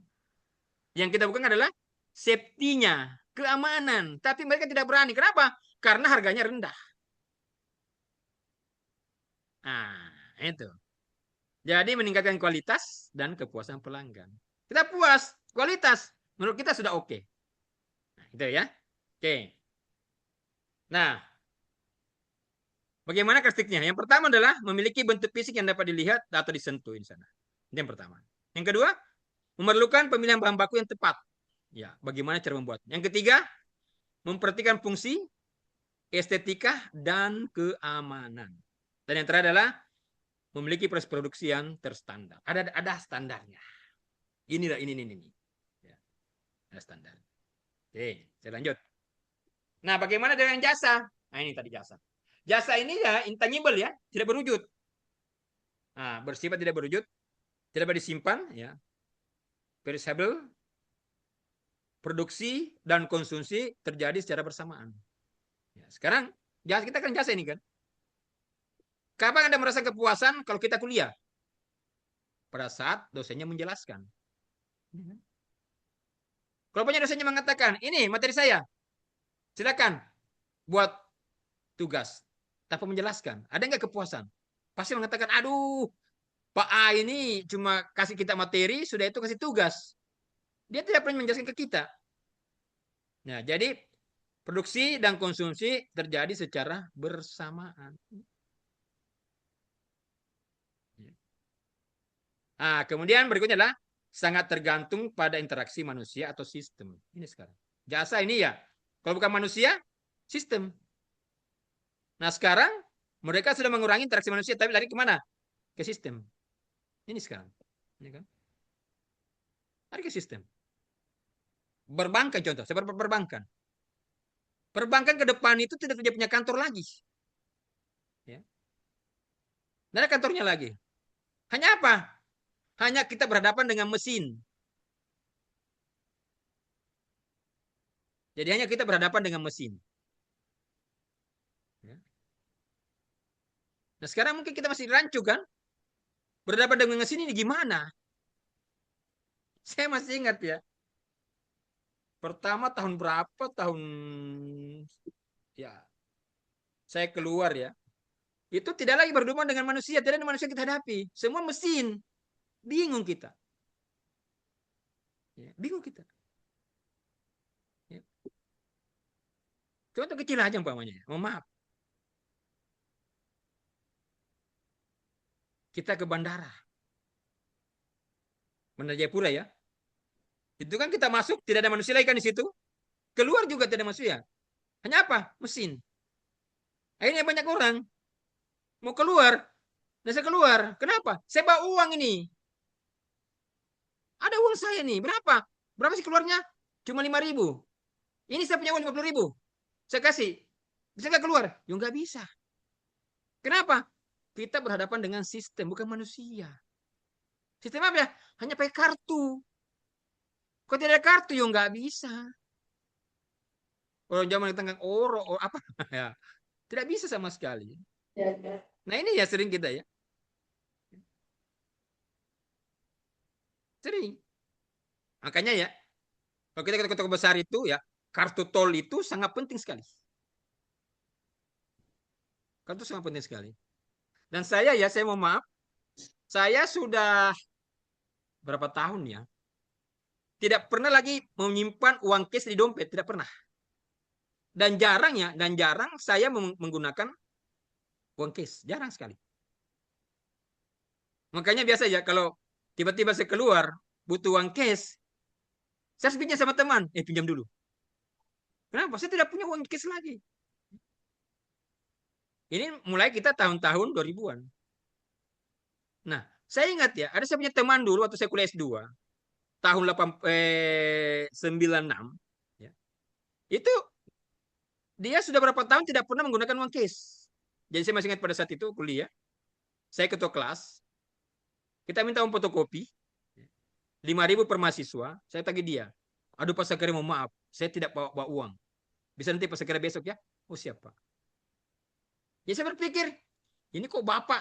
Yang kita butuhkan adalah safety-nya, keamanan. Tapi mereka tidak berani. Kenapa? Karena harganya rendah. Itu. Jadi meningkatkan kualitas dan kepuasan pelanggan. Kita puas, kualitas. Menurut kita sudah oke. Nah, itu ya. Oke. Nah, bagaimana karakteristiknya? Yang pertama adalah memiliki bentuk fisik yang dapat dilihat atau disentuh di sana. Itu yang pertama. Yang kedua, memerlukan pemilihan bahan baku yang tepat. Ya, bagaimana cara membuat. Yang ketiga, memperhatikan fungsi, estetika, dan keamanan. Dan yang terakhir adalah memiliki proses produksi yang terstandar. Ada standarnya. Inilah ini. Ya, ada standar. Oke, saya lanjut. Nah, bagaimana dengan jasa? Nah, ini tadi jasa. Jasa ini ya intangible ya, tidak berwujud. Nah, bersifat tidak berwujud, tidak dapat disimpan ya. Perishable, produksi dan konsumsi terjadi secara bersamaan. Ya, sekarang jasa kita kan jasa ini kan. Kapan Anda merasa kepuasan kalau kita kuliah? Pada saat dosennya menjelaskan. Kalau punya dosennya mengatakan, ini materi saya, silakan buat tugas. Tanpa menjelaskan. Ada nggak kepuasan? Pasti mengatakan, aduh, Pak A ini cuma kasih kita materi, sudah itu kasih tugas. Dia tidak pernah menjelaskan ke kita. Nah, jadi produksi dan konsumsi terjadi secara bersamaan. Nah, kemudian berikutnya adalah sangat tergantung pada interaksi manusia atau sistem. Ini sekarang. Jasa ini ya, kalau bukan manusia, sistem. Nah, sekarang mereka sudah mengurangi interaksi manusia, tapi lari kemana? Ke sistem. Ini sekarang. Ini kan? Lari ke sistem. Perbankan contoh, seperti perbankan. Perbankan ke depan itu tidak punya kantor lagi. Ya. Tidak ada kantornya lagi. Hanya apa? Hanya kita berhadapan dengan mesin. Jadi hanya kita berhadapan dengan mesin. Ya. Nah sekarang mungkin kita masih rancu kan? Berhadapan dengan mesin ini gimana? Saya masih ingat ya. Pertama tahun berapa? Tahun ya saya keluar ya. Itu tidak lagi berhubungan dengan manusia, tidak ada manusia kita hadapi. Semua mesin. Bingung kita. Ya, bingung kita. Ya. Contoh kecil aja umpamanya. Oh, maaf. Kita ke bandara. Bandara Jayapura ya. Itu kan kita masuk, tidak ada manusia lagi kan di situ. Keluar juga tidak ada manusia. Hanya apa? Mesin. Akhirnya banyak orang. Mau keluar. Nah saya keluar. Kenapa? Saya bawa uang ini. Ada uang saya nih. Berapa? Berapa sih keluarnya? Cuma 5.000. Ini saya punya uang 50.000. Saya kasih. Bisa nggak keluar? Ya nggak bisa. Kenapa? Kita berhadapan dengan sistem, bukan manusia. Sistem apa ya? Hanya pakai kartu. Kalau tidak ada kartu, ya nggak bisa. Kalau zaman tengah oro, apa ya? Tidak bisa sama sekali. Nah ini ya sering kita ya. Sering. Makanya ya, kalau kita ke kota besar itu ya, kartu tol itu sangat penting sekali. Kartu sangat penting sekali. Dan saya ya, saya mau maaf, saya sudah berapa tahun ya, tidak pernah lagi menyimpan uang cash di dompet, tidak pernah. Dan jarang ya, dan jarang saya menggunakan uang cash, jarang sekali. Makanya biasa ya, kalau tiba-tiba saya keluar, butuh uang cash, saya harus pinjam sama teman, pinjam dulu. Kenapa? Saya tidak punya uang cash lagi. Ini mulai kita tahun-tahun 2000-an. Nah, saya ingat ya, ada saya punya teman dulu waktu saya kuliah S2, tahun 96, ya. Itu dia sudah berapa tahun tidak pernah menggunakan uang cash. Jadi saya masih ingat pada saat itu kuliah, saya ketua kelas, kita minta uang fotokopi, 5.000 per mahasiswa, saya tagih dia. Aduh Pak Sekretari, mohon maaf, saya tidak bawa uang. Bisa nanti Pak Sekretari besok ya? Oh siapa? Ya saya berpikir, ini kok Bapak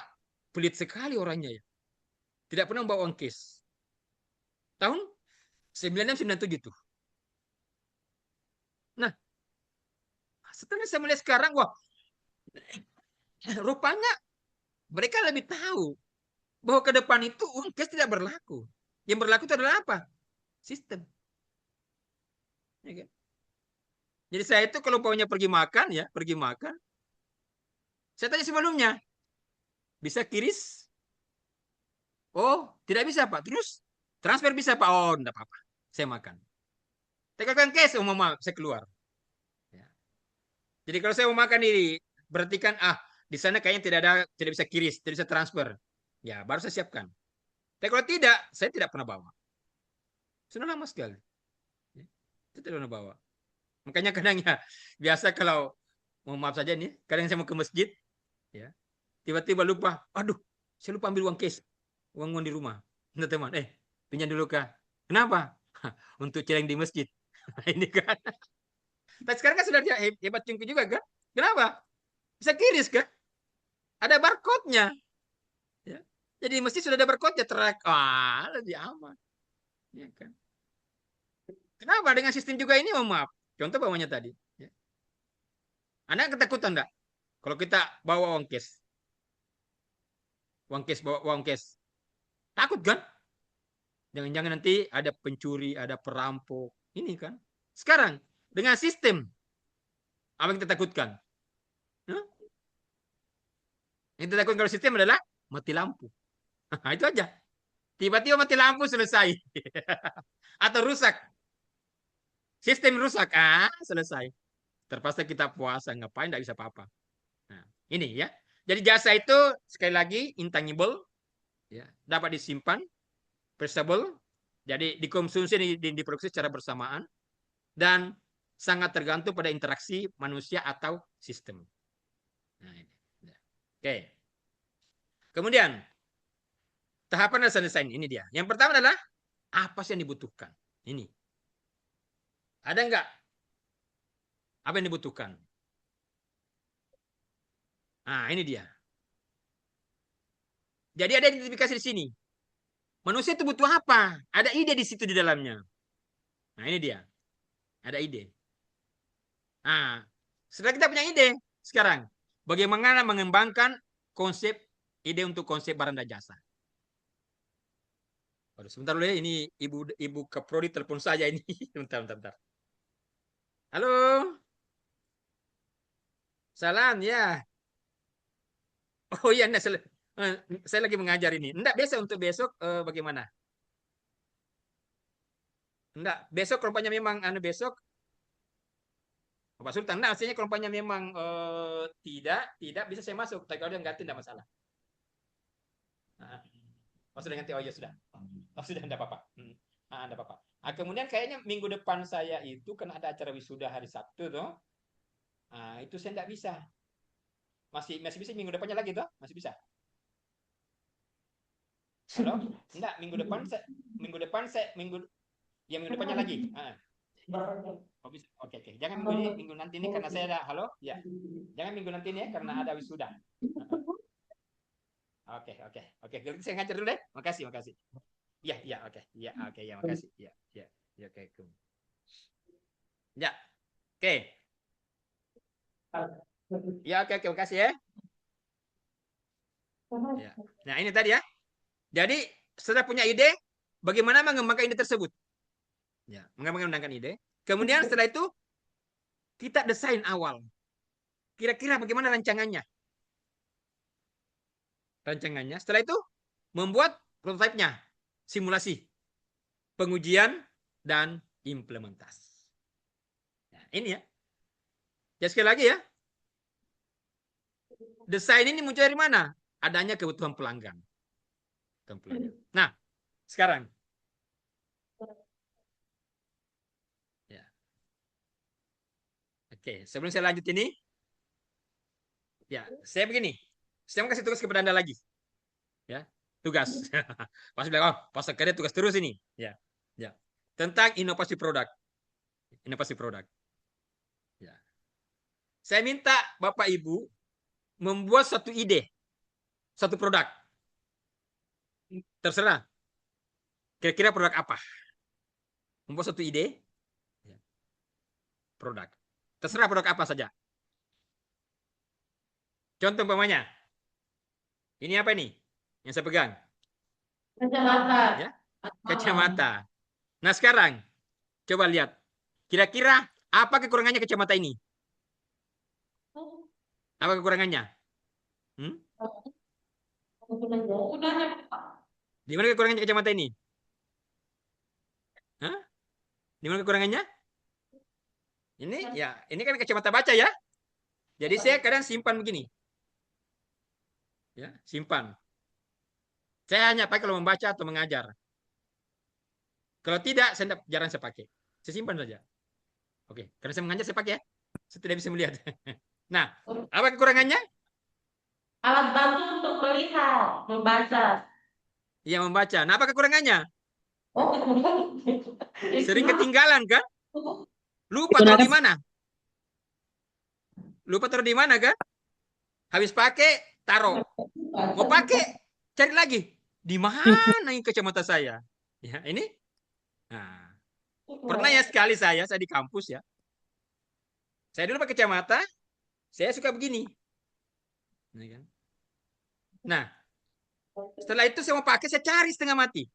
pelit sekali orangnya ya. Tidak pernah membawa uang cash. Tahun 96-97 tuh. Nah, setelah saya melihat sekarang, wah, rupanya mereka lebih tahu bahwa ke depan itu uang cash tidak berlaku. Yang berlaku itu adalah apa? Sistem. Ya kan? Jadi saya itu kalau pokoknya pergi makan ya, pergi makan, saya tanya sebelumnya, bisa kiris? Oh, tidak bisa Pak. Terus transfer bisa Pak? Oh, tidak apa-apa. Saya makan. Tekan cash, oh mama, saya keluar. Ya. Jadi kalau saya mau makan ini, berarti kan di sana kayaknya tidak bisa kiris, tidak bisa transfer. Ya, baru saya siapkan. Tapi kalau tidak, saya tidak pernah bawa. Sudah lama sekali. Ya, itu tidak pernah bawa. Makanya kadang ya, biasa kalau, mohon maaf saja nih, kadang saya mau ke masjid, ya, tiba-tiba lupa, aduh, saya lupa ambil uang cash, uang di rumah. Nah, teman, pinjam dulu kah? Kenapa? Untuk celeng di masjid. Ini kan. Tapi sekarang kan sudah hebat cungku juga kan? Kenapa? Bisa kiris kan? Ada barcode-nya. Ya. Jadi mesti sudah ada barcode-nya track. Lebih aman. Ya kan? Kenapa dengan sistem juga ini, mohon maaf. Contoh bawahnya tadi. Ya. Anda ketakutan enggak? Kalau kita bawa uang cash. Bawa uang cash. Takut kan? Jangan-jangan nanti ada pencuri, ada perampok. Ini kan. Sekarang, dengan sistem, apa yang kita takutkan? Huh? Yang kita takutkan kalau sistem adalah mati lampu. Itu aja. Tiba-tiba mati lampu selesai. Atau rusak. Sistem rusak. Selesai. Terpaksa kita puasa. Ngapain? Tidak bisa apa-apa. Nah, ini ya. Jadi jasa itu sekali lagi intangible. Ya, dapat disimpan. Perishable. Jadi dikonsumsi, diproduksi secara bersamaan. Dan sangat tergantung pada interaksi manusia atau sistem. Nah, ini. Oke. Kemudian, tahapan dasar desain ini dia. Yang pertama adalah apa sih yang dibutuhkan? Ini. Ada enggak? Apa yang dibutuhkan? Nah, ini dia. Jadi ada identifikasi di sini. Manusia itu butuh apa? Ada ide di situ di dalamnya. Nah, ini dia. Ada ide. Nah, setelah kita punya ide, sekarang bagaimana mengembangkan konsep ide untuk konsep barang dan jasa? Waduh, sebentar dulu ya, ini ibu Kaprodi telepon saya ini. Bentar. Halo. Salam ya. Oh iya, enggak, saya lagi mengajar ini. Enggak, besok untuk besok bagaimana? Enggak, besok kelompoknya memang besok Pak Sultan. Enggak, artinya kelompoknya memang tidak bisa saya masuk. Tapi kalau dia ganti enggak masalah. Nah, oh sudah ganti, oh ya sudah. Oh sudah, enggak apa-apa. Enggak apa-apa. Kemudian kayaknya minggu depan saya itu kan ada acara wisuda hari Sabtu tuh. Itu saya enggak bisa. Masih bisa minggu depannya lagi tuh, masih bisa. Halo? Enggak, minggu depannya lagi. Oh, bisa. Oke. Jangan minggu nanti ini karena saya ada halo, ya. Jangan minggu nanti ini ya karena ada wisuda. Oke. Saya ngajar dulu deh. Makasih. Iya, oke. Ya, makasih. Ya, oke. Ya. Oke. Ya, oke, makasih ya. Ya. Nah, ini tadi ya. Jadi, setelah punya ide, bagaimana mengembangkan ide tersebut? Ya, mengembangkan ide. Kemudian setelah itu kita desain awal. Kira-kira bagaimana rancangannya? Setelah itu membuat prototipenya, simulasi, pengujian dan implementasi. Nah, ini ya. Ya sekali lagi ya. Desain ini muncul dari mana? Adanya kebutuhan pelanggan. Nah, sekarang. Ya. Oke, sebelum saya lanjut ini, ya, saya begini. Saya mau kasih tugas kepada Anda lagi. Ya, tugas. Pas bilang, pas kerja tugas terus ini. Ya. Tentang inovasi produk. Ya. Saya minta Bapak Ibu membuat satu ide, satu produk. Terserah. Kira-kira produk apa? Membuat satu ide, produk. Terserah produk apa saja. Contoh umpamanya. Ini apa ini? Yang saya pegang. Kacamata. Ya, kacamata. Nah sekarang, coba lihat. Kira-kira apa kekurangannya kacamata ini? Apa kekurangannya? Di mana kekurangannya kacamata ini? Hah? Di mana kekurangannya? Ini kan kacamata baca ya. Jadi saya kadang simpan begini. Ya, simpan. Saya hanya pakai kalau membaca atau mengajar. Kalau tidak, jarang saya pakai. Saya simpan saja. Oke, karena saya mengajar saya pakai ya. Saya tidak bisa melihat. Nah, apa kekurangannya? Alat bantu untuk melihat, membaca. Yang membaca. Nah, apa kekurangannya? Oh, Sering ketinggalan kan? Lupa taruh Digunakan di mana? Lupa taruh di mana kan? Habis pakai, taruh. Mau pakai, cari lagi. Di mana yang kacamata saya? Ya, ini. Nah, pernah ya sekali saya di kampus ya. Saya dulu pakai kacamata, saya suka begini. Nah, setelah itu saya mau pakai, saya cari setengah mati.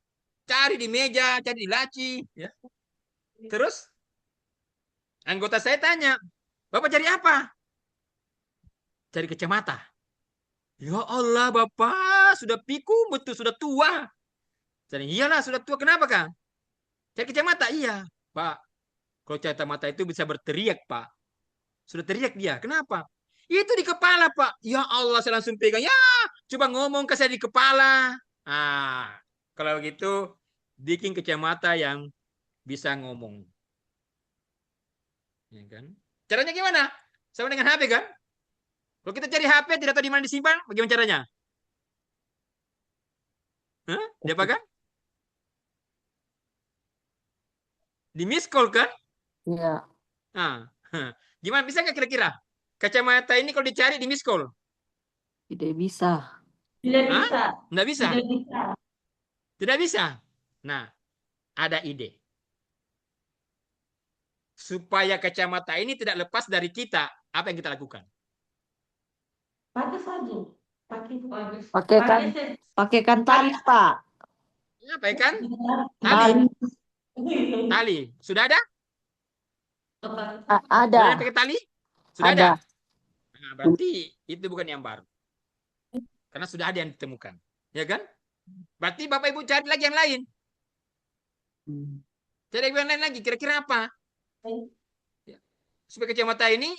Cari di meja, cari di laci. Ya. Terus, anggota saya tanya, Bapak cari apa? Cari kacamata. Ya Allah, Bapak, sudah pikun betul, sudah tua. Jadi, iyalah, sudah tua. Kenapa, Kang? Cari kacamata. Iya, Pak. Kalau kacamata itu bisa berteriak, Pak. Sudah teriak dia. Kenapa? Itu di kepala, Pak. Ya Allah, saya langsung pegang. Ya, coba ngomong ke saya di kepala. Ah, kalau begitu, bikin kacamata yang bisa ngomong. Ya kan? Caranya gimana? Sama dengan HP kan? Kalau kita cari HP, tidak tahu di mana disimpan, bagaimana caranya? Hah? Dia apa kan? Di miss call kan? Ya, Nah, gimana bisa nggak kira-kira? Kacamata ini kalau dicari di miss call? tidak bisa. Tidak Hah? bisa. Nggak bisa? Tidak bisa. Tidak bisa. Nah, ada ide. Supaya kacamata ini tidak lepas dari kita, apa yang kita lakukan? Pakai saja. Pakai Pakaikan, pakaikan tali, Pak. Apa ya kan? Tali. Tali Tali. Sudah ada? ada, Sudah ada pakai tali? Sudah ada? ada. Nah, berarti itu bukan yang baru. Karena sudah ada yang ditemukan. Ya kan? Berarti Bapak Ibu cari lagi yang lain. Cari yang lain lagi. Kira-kira apa? Ya. Supaya kacamata ini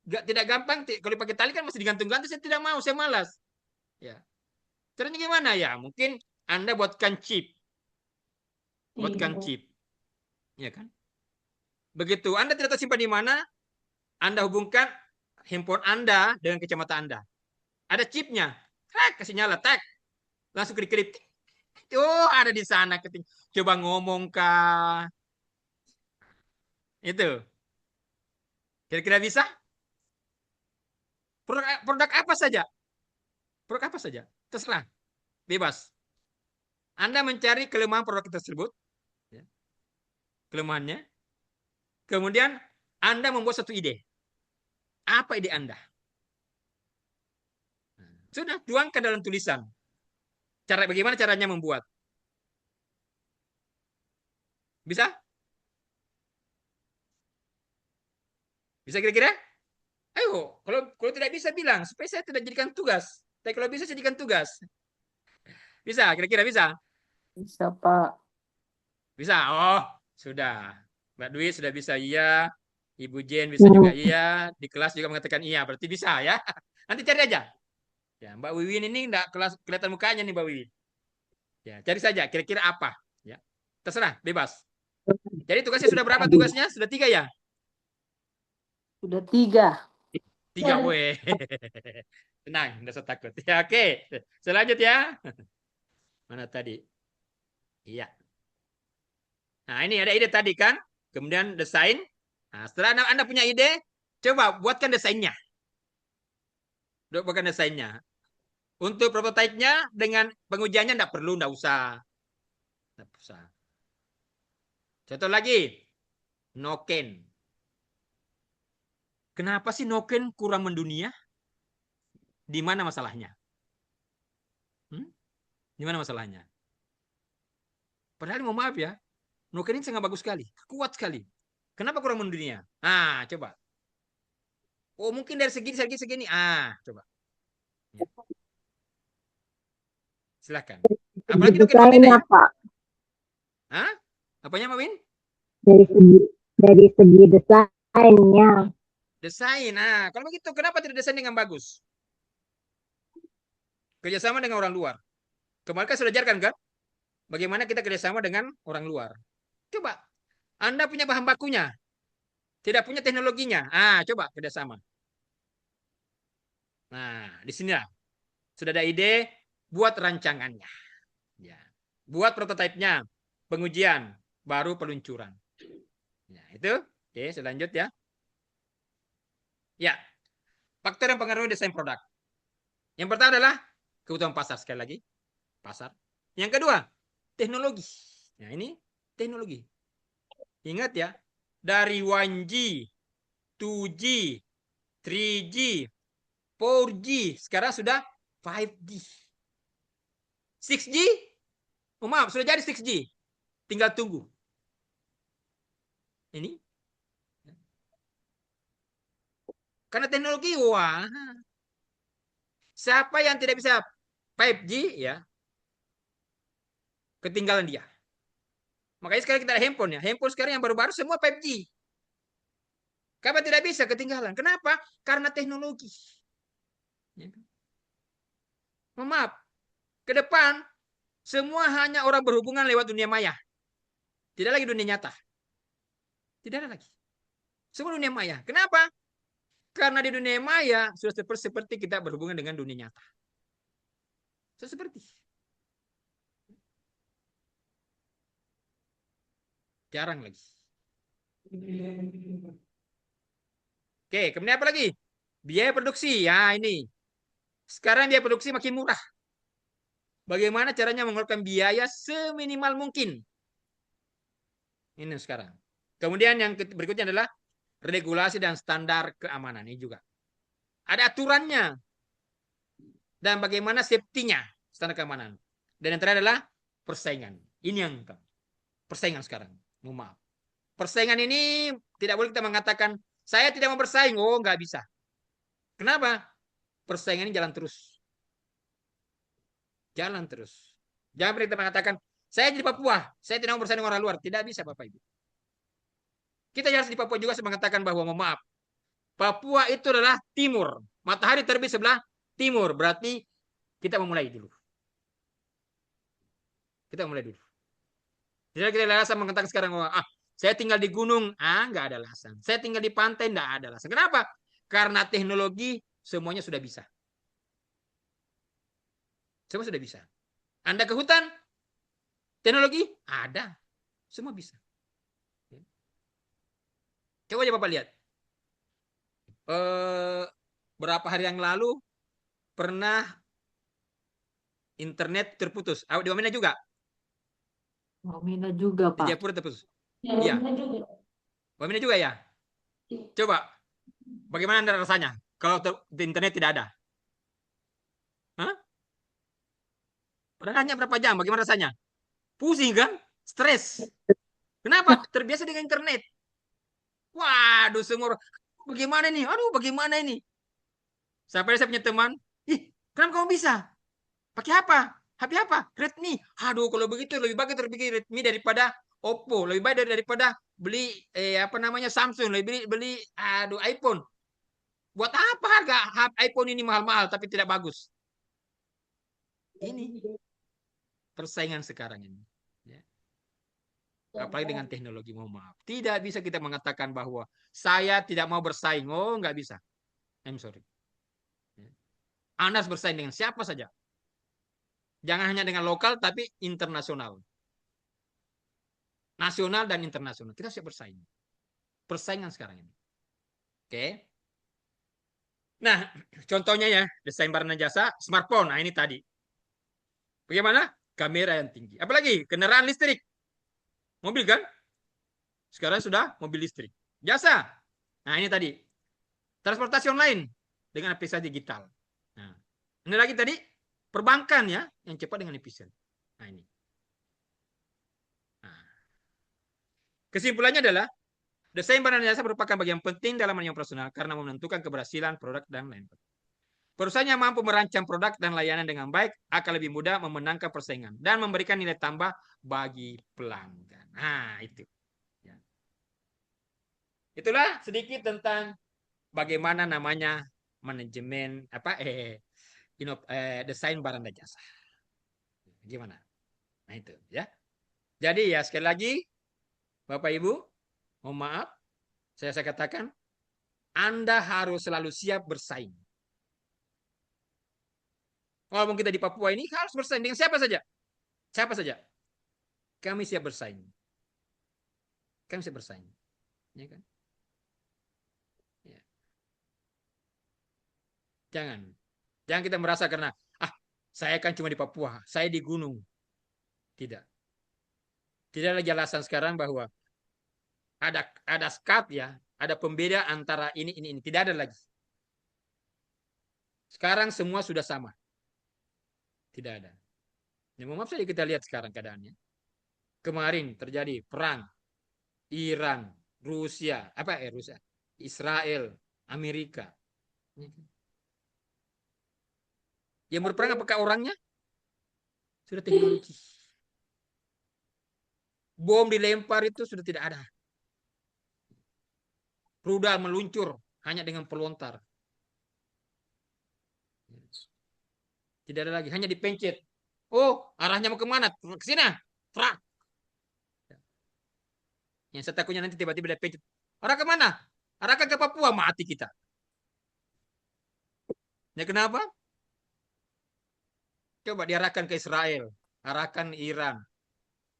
tidak gampang. Kalau pakai tali kan masih digantung-gantung. Saya tidak mau. Saya malas. Ya. Caranya gimana ya? Mungkin Anda buatkan chip. Buatkan chip. Ya kan? Begitu Anda tidak tahu simpan di mana, Anda hubungkan handphone Anda dengan kacamata Anda. Ada chipnya. Kasih nyala, tag. Langsung klik-klik. Oh, ada di sana. Coba ngomong kah? Itu. Kira-kira bisa? Produk apa saja? Produk apa saja? Terserah. Bebas. Anda mencari kelemahan produk tersebut. Ya. Kelemahannya. Kemudian Anda membuat satu ide. Apa ide Anda? Sudah, tuangkan dalam tulisan. Bagaimana caranya membuat? Bisa? Bisa kira-kira? Ayo, kalau tidak bisa bilang supaya saya tidak jadikan tugas. Tapi kalau bisa saya jadikan tugas. Bisa, kira-kira bisa? Bisa, Pak. Bisa. Oh, sudah. Mbak Dwi sudah bisa iya. Ibu Jen bisa juga iya. Di kelas juga mengatakan iya. Berarti bisa ya. Nanti cari aja. Ya, Mbak Wiwin ini enggak kelihatan mukanya nih Mbak Wiwin. Ya, cari saja kira-kira apa. Ya. Terserah, bebas. Jadi tugasnya sudah berapa tugasnya? Sudah 3 ya? Sudah 3. 3, weh. Tenang, enggak usah takut. Ya, oke. Selanjut ya. Mana tadi? Iya. Nah, ini ada ide tadi kan? Kemudian desain. Nah, setelah Anda punya ide, coba buatkan desainnya. Buatkan desainnya. Untuk prototipenya dengan pengujiannya enggak usah. Enggak usah. Contoh lagi, Noken. Kenapa sih Noken kurang mendunia? Di mana masalahnya? Di mana masalahnya? Padahal mau maaf ya, Noken ini sangat bagus sekali, kuat sekali. Kenapa kurang mendunia? Ah, coba. Oh, mungkin dari segini. Ah, coba. Ya. Silakan. Apalagi Noken berbeda ya? Pak. Hah? Apanya, Mbak Win? Dari segi desainnya. Desain. Nah, kalau begitu kenapa tidak desain dengan bagus? Kerjasama dengan orang luar. Kemarin kan sudah ajarkan kan? bagaimana kita kerjasama dengan orang luar. Coba, Anda punya bahan bakunya, tidak punya teknologinya. Coba kerjasama. Nah, di sini sudah ada ide, buat rancangannya. Ya. Buat prototipenya, pengujian, baru peluncuran. Ya, itu. Oke, selanjut ya. Ya, faktor yang mempengaruhi desain produk. Yang pertama adalah kebutuhan pasar, sekali lagi. Pasar. Yang kedua, teknologi. Nah, ini teknologi. Ingat ya, dari 1G, 2G, 3G, 4G, sekarang sudah 5G. 6G, maaf, sudah jadi 6G. Tinggal tunggu. Ini. Karena teknologi, wah. Siapa yang tidak bisa 5G, ya, ketinggalan dia. Makanya sekarang kita ada handphone ya. Handphone sekarang yang baru-baru semua 5G. Kenapa tidak bisa ketinggalan? Kenapa? Karena teknologi. Maaf, ke depan semua hanya orang berhubungan lewat dunia maya. Tidak lagi dunia nyata. Tidak ada lagi. Semua dunia maya. Kenapa? Karena di dunia maya sudah seperti kita berhubungan dengan dunia nyata. Seperti. Jarang lagi. Oke, kemudian apa lagi? Biaya produksi. Ya, ini. Sekarang biaya produksi makin murah. Bagaimana caranya mengeluarkan biaya seminimal mungkin? Ini sekarang. Kemudian yang berikutnya adalah regulasi dan standar keamanan. Ini juga. Ada aturannya. Dan bagaimana safety-nya, standar keamanan. Dan yang terakhir adalah persaingan. Ini yang persaingan sekarang. Maaf. Persaingan ini tidak boleh kita mengatakan, saya tidak mau bersaing. Oh, nggak bisa. Kenapa? Persaingan ini jalan terus. Jalan terus. Jangan pernah kita mengatakan, saya di Papua, saya tidak mau bersaing dengan orang luar. Tidak bisa, Bapak Ibu. Kita harus di Papua juga mengatakan bahwa, maaf, Papua itu adalah timur. Matahari terbit sebelah timur. Berarti kita memulai dulu. Kita mulai dulu. Tidak kita alasan mengatakan sekarang, saya tinggal di gunung. Nggak ada alasan. Saya tinggal di pantai, nggak ada alasan. Kenapa? Karena teknologi semuanya sudah bisa. Semua sudah bisa. Anda ke hutan, teknologi ada. Semua bisa. Coba aja Bapak lihat. Berapa hari yang lalu pernah internet terputus. Di Wamena juga. Wamena juga, Di Pak. Jayapura terputus. Ya, Iya. Wamena juga. Wamena juga ya. Coba, bagaimana Anda rasanya kalau internet tidak ada? Hah? Hanya berapa jam? Bagaimana rasanya? Pusing kan? Stres. Kenapa? Terbiasa dengan internet. Waduh, semua orang, bagaimana ini? Aduh, bagaimana ini? Sampai saya punya teman, kenapa kamu bisa? Pakai apa? HP apa? Redmi. Aduh, kalau begitu lebih bagus terpikir Redmi daripada Oppo, lebih baik daripada beli Samsung, lebih beli iPhone. Buat apa harga iPhone ini mahal-mahal tapi tidak bagus? Ini persaingan sekarang ini. Ya. Apalagi dengan teknologi, mohon maaf. Tidak bisa kita mengatakan bahwa saya tidak mau bersaing. Oh, nggak bisa. I'm sorry. Anda harus bersaing dengan siapa saja. Jangan hanya dengan lokal, tapi internasional. Nasional dan internasional. Kita siap bersaing. Persaingan sekarang ini. Oke. Nah, contohnya ya, desain barang dan jasa, smartphone. Nah, ini tadi. Bagaimana? Kamera yang tinggi. Apalagi kendaraan listrik. Mobil kan? Sekarang sudah mobil listrik. Jasa. Nah, ini tadi. Transportasi online dengan aplikasi digital. Nah, ini lagi tadi perbankan ya, yang cepat dengan efisien. Nah, ini. Nah. Kesimpulannya adalah desain barang dan jasa merupakan bagian penting dalam manajemen operasional karena menentukan keberhasilan produk dan lain-lain. Perusahaan yang mampu merancang produk dan layanan dengan baik akan lebih mudah memenangkan persaingan dan memberikan nilai tambah bagi pelanggan. Nah, itu. Ya. Itulah sedikit tentang bagaimana namanya manajemen desain barang dan jasa. Gimana? Nah itu ya. Jadi ya sekali lagi Bapak Ibu, mohon maaf saya katakan Anda harus selalu siap bersaing. Walaupun kita di Papua ini harus bersaing dengan siapa saja. Siapa saja. Kami siap bersaing. Kami siap bersaing. Ya kan? Ya. Jangan. Jangan kita merasa karena saya kan cuma di Papua, saya di gunung. Tidak. Tidak lagi alasan sekarang bahwa ada skat ya, ada pembeda antara ini. Tidak ada lagi. Sekarang semua sudah sama. Tidak ada. Ya, maaf saja kita lihat sekarang keadaannya. Kemarin terjadi perang Iran, Rusia, Rusia, Israel, Amerika. Yang berperang apakah orangnya? Sudah teknologi. Bom dilempar itu sudah tidak ada. Rudal meluncur hanya dengan pelontar. Tidak ada lagi, hanya dipencet. Oh, arahnya mau kemana? Ke sini. Frak. Yang saya takutnya nanti tiba-tiba dipencet. Arah kemana? Arahkan ke Papua, mati kita. Ya kenapa? Coba diarahkan ke Israel, arahkan Iran.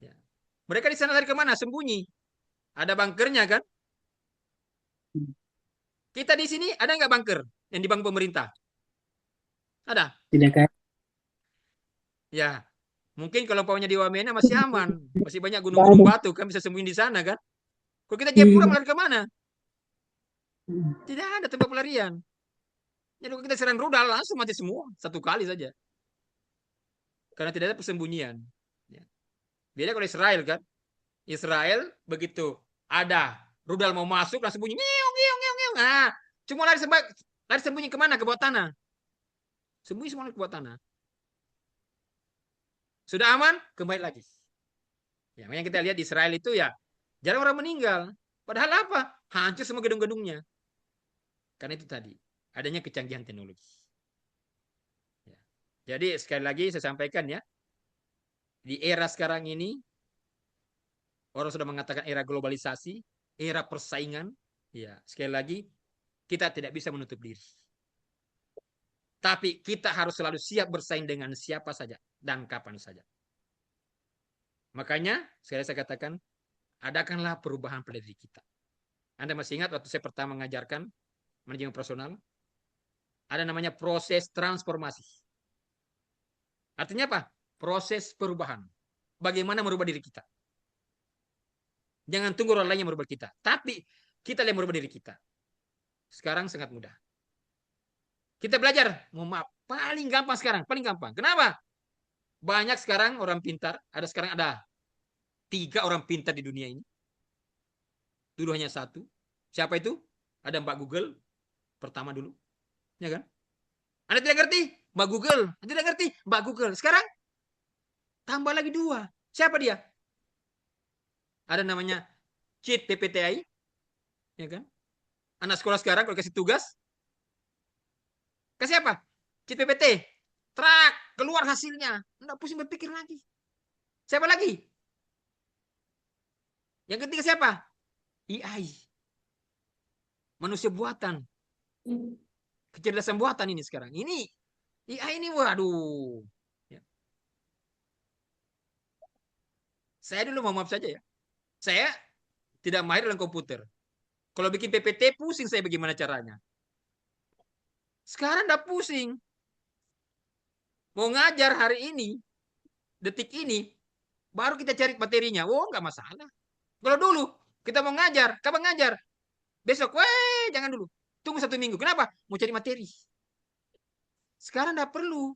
Ya. Mereka di sana dari kemana? Sembunyi. Ada bunkernya kan? Kita di sini ada nggak bunker yang dibangun pemerintah? Ada? Tidak kayak Ya, mungkin kalau paunya di Wamena masih aman, masih banyak gunung-gunung batu kan bisa sembunyi di sana kan? Kalau kita Jayapura melarikan kemana? Tidak ada tempat pelarian. Jadi kalau kita serang rudal langsung mati semua satu kali saja. Karena tidak ada persembunyian. Ya. Beda kalau Israel kan? Israel begitu ada rudal mau masuk langsung bunyi ngeong ngeong ngeong ngeong. Nah, cuma lari sembunyi kemana? Ke bawah tanah. Sembunyi semua ke bawah tanah. Sudah aman, kembali lagi. Ya, yang kita lihat di Israel itu ya jarang orang meninggal. Padahal apa? Hancur semua gedung-gedungnya. Karena itu tadi adanya kecanggihan teknologi. Ya. Jadi sekali lagi saya sampaikan ya, di era sekarang ini orang sudah mengatakan era globalisasi, era persaingan. Ya, sekali lagi kita tidak bisa menutup diri. Tapi kita harus selalu siap bersaing dengan siapa saja dan kapan saja. Makanya, sekali saya katakan, adakanlah perubahan pada diri kita. Anda masih ingat waktu saya pertama mengajarkan manajemen personal? Ada namanya proses transformasi. Artinya apa? Proses perubahan. Bagaimana merubah diri kita. Jangan tunggu orang lain yang merubah kita. Tapi kita yang merubah diri kita. Sekarang sangat mudah. Kita belajar, mohon maaf, paling gampang sekarang, paling gampang. Kenapa? Banyak sekarang orang pintar, sekarang ada 3 orang pintar di dunia ini. Dulu hanya 1. Siapa itu? Ada Mbak Google, pertama dulu. Ya kan? Anda tidak ngerti? Mbak Google. Anda tidak ngerti? Mbak Google. Sekarang, tambah lagi 2. Siapa dia? Ada namanya Cheat PPTI. Ya kan? Anak sekolah sekarang kalau kasih tugas, kasih apa? Cheat PPT. Trak, keluar hasilnya. Enggak pusing berpikir lagi. Siapa lagi? Yang ketiga siapa? AI. Manusia buatan. Kecerdasan buatan ini sekarang. Ini AI ini waduh. Ya. Saya dulu mau maaf saja ya. Saya tidak mahir dalam komputer. Kalau bikin PPT pusing saya bagaimana caranya. Sekarang udah pusing. Mau ngajar hari ini, detik ini, baru kita cari materinya. Oh, nggak masalah. Kalau dulu kita mau ngajar, kapan ngajar? Besok, jangan dulu. Tunggu 1 minggu. Kenapa? Mau cari materi. Sekarang nggak perlu.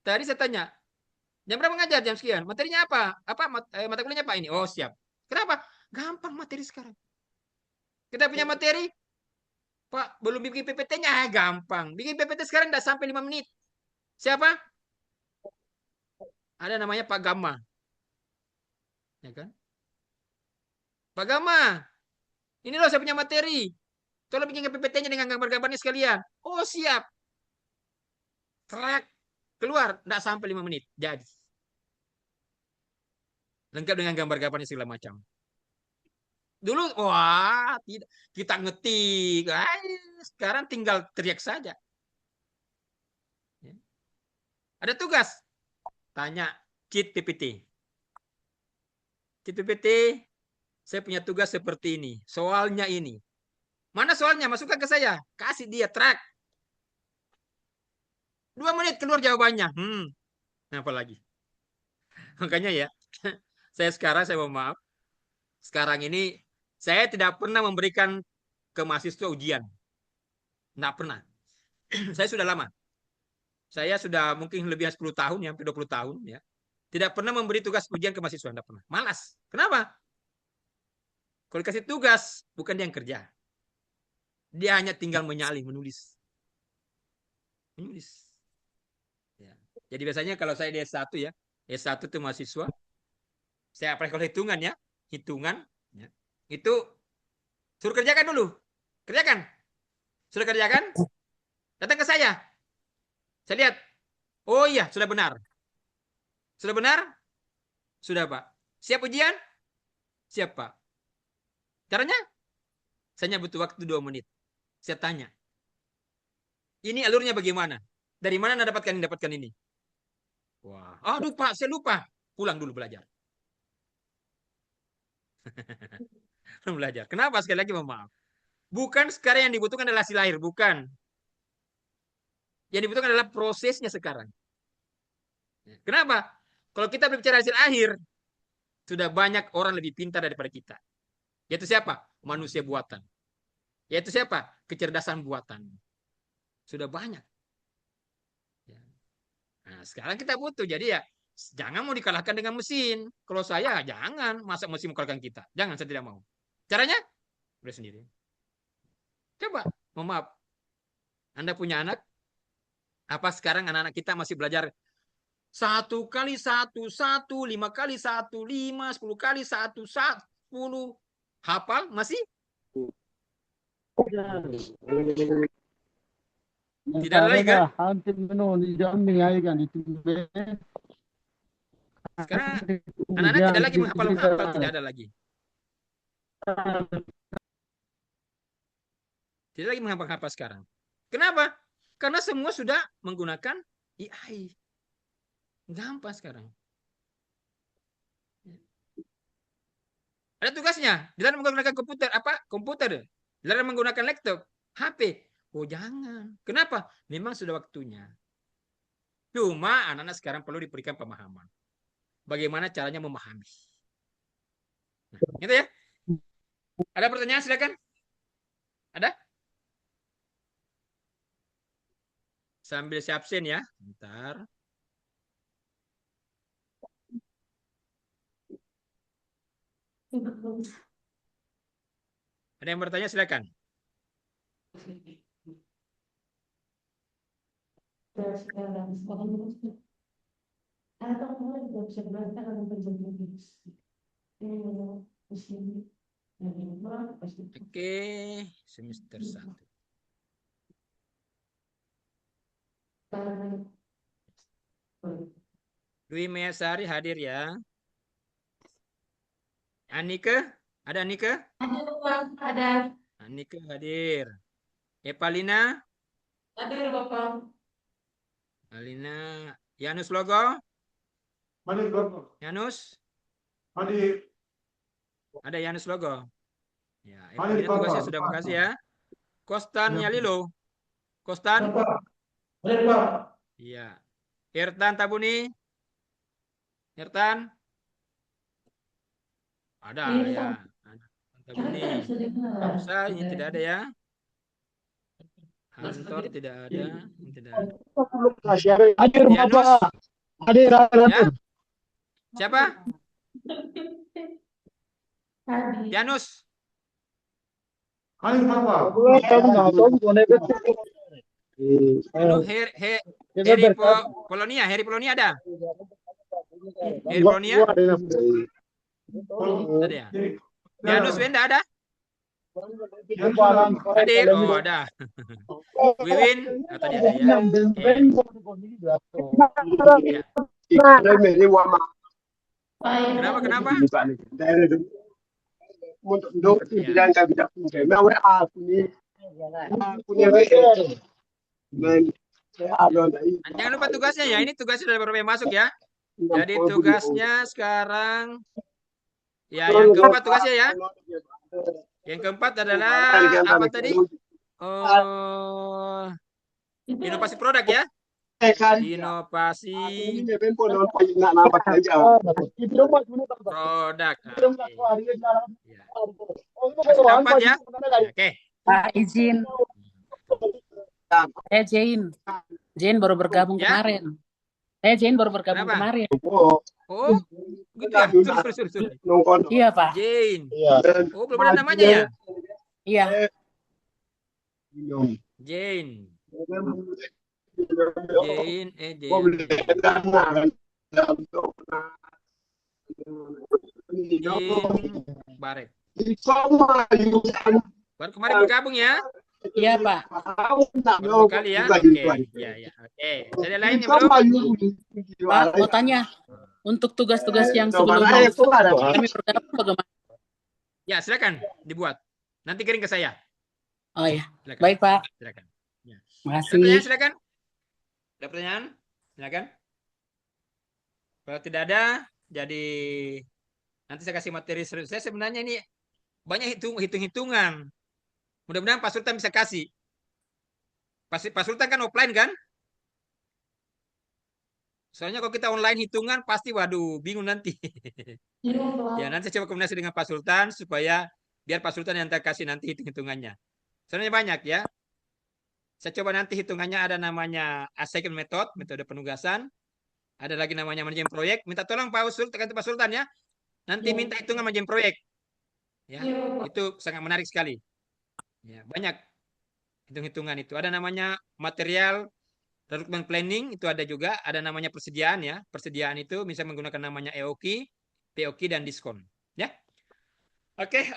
Tadi saya tanya, jam berapa ngajar? Jam sekian. Materinya apa? Mata kuliahnya apa ini? Oh, siap. Kenapa? Gampang materi sekarang. Kita punya materi, Pak, belum bikin PPT-nya, gampang. Bikin PPT sekarang udah sampai 5 menit. Siapa? Ada namanya Pak Gama. Ya kan? Pak Gama, ini loh saya punya materi. Tolong bikin PPT-nya dengan gambar-gambarnya sekalian. Oh, siap. Track. Keluar, enggak sampai 5 menit. Jadi. Lengkap dengan gambar-gambarnya segala macam. Dulu, wah, tidak, kita ngetik. Sekarang tinggal teriak saja. Ya. Ada tugas, tanya Chat PPT. Chat PPT, saya punya tugas seperti ini. Soalnya ini. Mana soalnya? Masukkan ke saya. Kasih dia track. 2 menit keluar jawabannya. Apa lagi? Makanya ya, saya mohon maaf. Sekarang ini saya tidak pernah memberikan ke mahasiswa ujian. Tidak pernah. Saya sudah lama. Saya sudah mungkin lebih 10 tahun, ya, hampir 20 tahun. Ya. Tidak pernah memberi tugas ujian ke mahasiswa. Tidak pernah. Malas. Kenapa? Kalau dikasih tugas, bukan dia yang kerja. Dia hanya tinggal menyalin, menulis. Menulis. Ya. Jadi biasanya kalau saya di S1 ya, S1 itu mahasiswa, saya apalagi kalau hitungan ya, hitungan, ya, itu suruh kerjakan dulu. Kerjakan. Sudah kerjakan? Datang ke saya. Saya lihat. Oh iya, sudah benar. Sudah benar? Sudah, Pak. Siap ujian? Siap, Pak. Caranya? Saya butuh waktu 2 menit. Saya tanya. Ini alurnya bagaimana? Dari mana Anda dapatkan ini? Wah, aduh Pak, saya lupa. Pulang dulu belajar. Belajar. Kenapa? Sekali lagi mohon maaf. Bukan sekarang yang dibutuhkan adalah hasil akhir, bukan. Yang dibutuhkan adalah prosesnya sekarang. Kenapa? Kalau kita berbicara hasil akhir, sudah banyak orang lebih pintar daripada kita. Yaitu siapa? Manusia buatan. Yaitu siapa? Kecerdasan buatan. Sudah banyak. Nah, sekarang kita butuh. Jadi ya, jangan mau dikalahkan dengan mesin. Kalau saya, jangan. Masa mesin mengalahkan kita? Jangan, saya tidak mau. Caranya? Udah sendiri. Coba, mohon maaf. Anda punya anak? Apa sekarang anak-anak kita masih belajar 1 kali 1, 1, 5 kali 1, 5, 10 kali 1, 10. Hafal? Masih? Tidak ada lagi kan? Sekarang anak-anak tidak lagi menghafal, tidak ada lagi. Tidak lagi menghafal sekarang. Kenapa? Karena semua sudah menggunakan AI. Gampang sekarang. Ada tugasnya. Dilarang menggunakan komputer. Apa? Komputer. Dilarang menggunakan laptop. HP. Oh jangan. Kenapa? Memang sudah waktunya. Cuma anak-anak sekarang perlu diberikan pemahaman. Bagaimana caranya memahami. Nah, gitu ya. Ada pertanyaan silakan. Ada? Sambil siapin ya. Bentar. Ada yang bertanya silakan. Oke, semester 1. Dwi Mayasari hadir ya. Anike, ada Anike? Ada. Anike hadir. Epalina? Hadir, Bapak. Alina, Yanus Logo? Hadir, Bapak. Yanus? Hadir. Ada Yanus Logo? Ya, Hadir, Epalina tugasnya Bapak. sudah makasih ya. Kostan Nyalilo? Kostan? Bapak. Hadir, Pak. Iya. Irtan Tabuni? Irtan? Ada ya. Tabuni. Hamsa ini tidak ada ya. Hantor tidak ada. Ini tidak ada. Hadir, Yanus? Bapak. Hadir, Ya? Siapa? Hadir. Yanus? Hadir, Bapak. Anu, Heri Polonia ada? Heri Polonia? Ada ya? Yanus Wenda ada? Hadir? Oh, ada. Wiwin? Oh, tadi ada ya. Oke. Ya. Kenapa? Kenapa? Ya. Jangan lupa tugasnya ya. Ini tugasnya dari beberapa yang masuk ya. Jadi tugasnya sekarang ya yang keempat tugasnya ya. Yang keempat adalah apa tadi? Oh, inovasi produk ya. Inovasi produk. Ya. Masih dapat ya? Oke. Pak, izin. Saya Jane baru bergabung Ya? kemarin. Saya Jane baru bergabung Kenapa? kemarin. Oh, gitu ya. Sorry. Iya, Pak. Jane. Oh, belum ada namanya ya? Iya. Jane. Jane. Jane Baret. Baru kemarin bergabung ya? Iya, Pak. Baru kali ya? Oke. Ya. Oke. Ada lain yang belum? Pak, mau tanya. Untuk tugas-tugas yang sebelumnya kami bergabung bagaimana? Ya, silakan dibuat. Nanti kirim ke saya. Oh iya. Silakan. Baik, Pak. Silakan. Ya. Terima Ada pertanyaan, kasih. silakan. Ada pertanyaan? Silakan. Kalau tidak ada, jadi nanti saya kasih materi serius. Saya sebenarnya ini banyak hitung-hitungan. Mudah-mudahan Pak Sultan bisa kasih. Pak Sultan kan offline kan? Soalnya kalau kita online hitungan pasti waduh bingung nanti. Ya nanti saya coba koordinasi dengan Pak Sultan supaya biar Pak Sultan yang kasih nanti hitung-hitungannya. Soalnya banyak ya. Saya coba nanti hitungannya ada namanya assignment method, metode penugasan. Ada lagi namanya manajemen proyek. Minta tolong Pak Sultan ya. Nanti minta hitungan manajemen proyek. Ya, itu sangat menarik sekali. Ya, banyak hitung-hitungan itu. Ada namanya material recruitment planning itu ada juga. Ada namanya persediaan ya. Persediaan itu bisa menggunakan namanya EOQ, POQ dan diskon. Ya. Oke,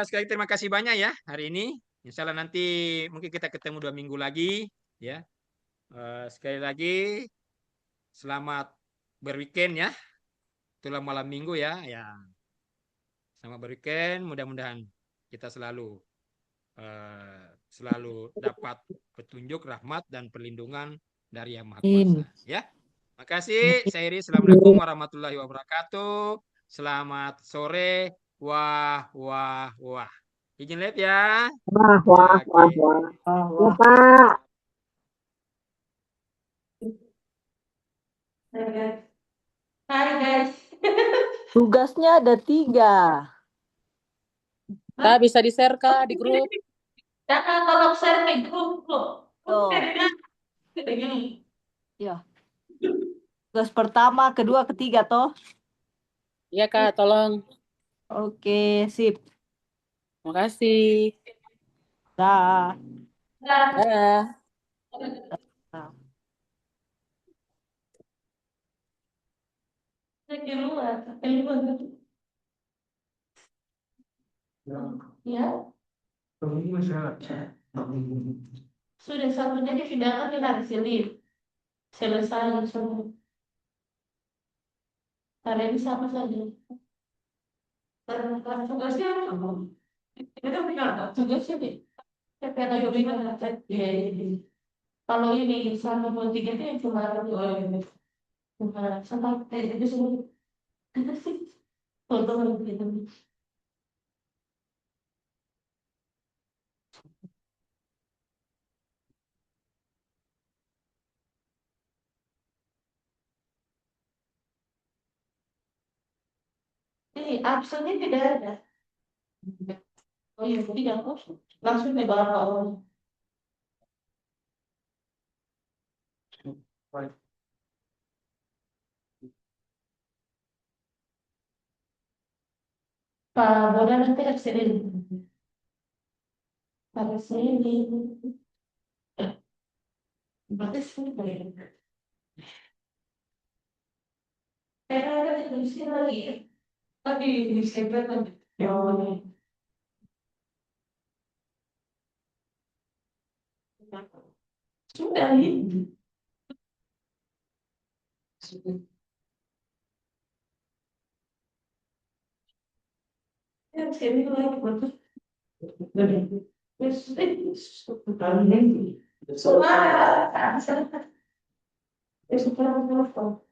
sekali lagi terima kasih banyak ya hari ini. Insya Allah nanti mungkin kita ketemu 2 minggu lagi. Ya. Sekali lagi selamat berweekend ya. Itulah malam minggu ya. Ya. Selamat berweekend. Mudah-mudahan kita selalu dapat petunjuk, rahmat dan perlindungan dari Yang Maha Kuasa. Ya. Makasih. Saya Iris. Assalamualaikum warahmatullahi wabarakatuh. Selamat sore. Wah. Izin lihat ya. Wah. Ya, Pak. Hai guys. Tugasnya ada 3. Kak, bisa di-share, Kak, di grup. Kakak tolong share ke grup loh. Tuh. Kayak gini. Ya. Tugas pertama, kedua, ketiga toh. Iya, Kak, tolong. Oke, sip. Terima kasih. Dah. Dah. Keluar. Ya. Sudah satunya dipindahkan ke hari Senin. Selesai langsung. Hari ini sama saja. Karena tugasnya apa? Kita punya tugasnya deh. Kata Yobina kalau ini sama tiga itu yang cuma sampai itu semua. Kita sih contoh begitu. Ini absennya tidak ada. Oh iya, tidak kosong. Langsung di bawah awal. Pak Bodan nanti absen. Pada sini. Berarti sini boleh. Karena ada tulis lagi. Tapi di sebelah kan. Sudah ini. Sini lagi betul. Terus kali ini. Semua. Terus kita telepon.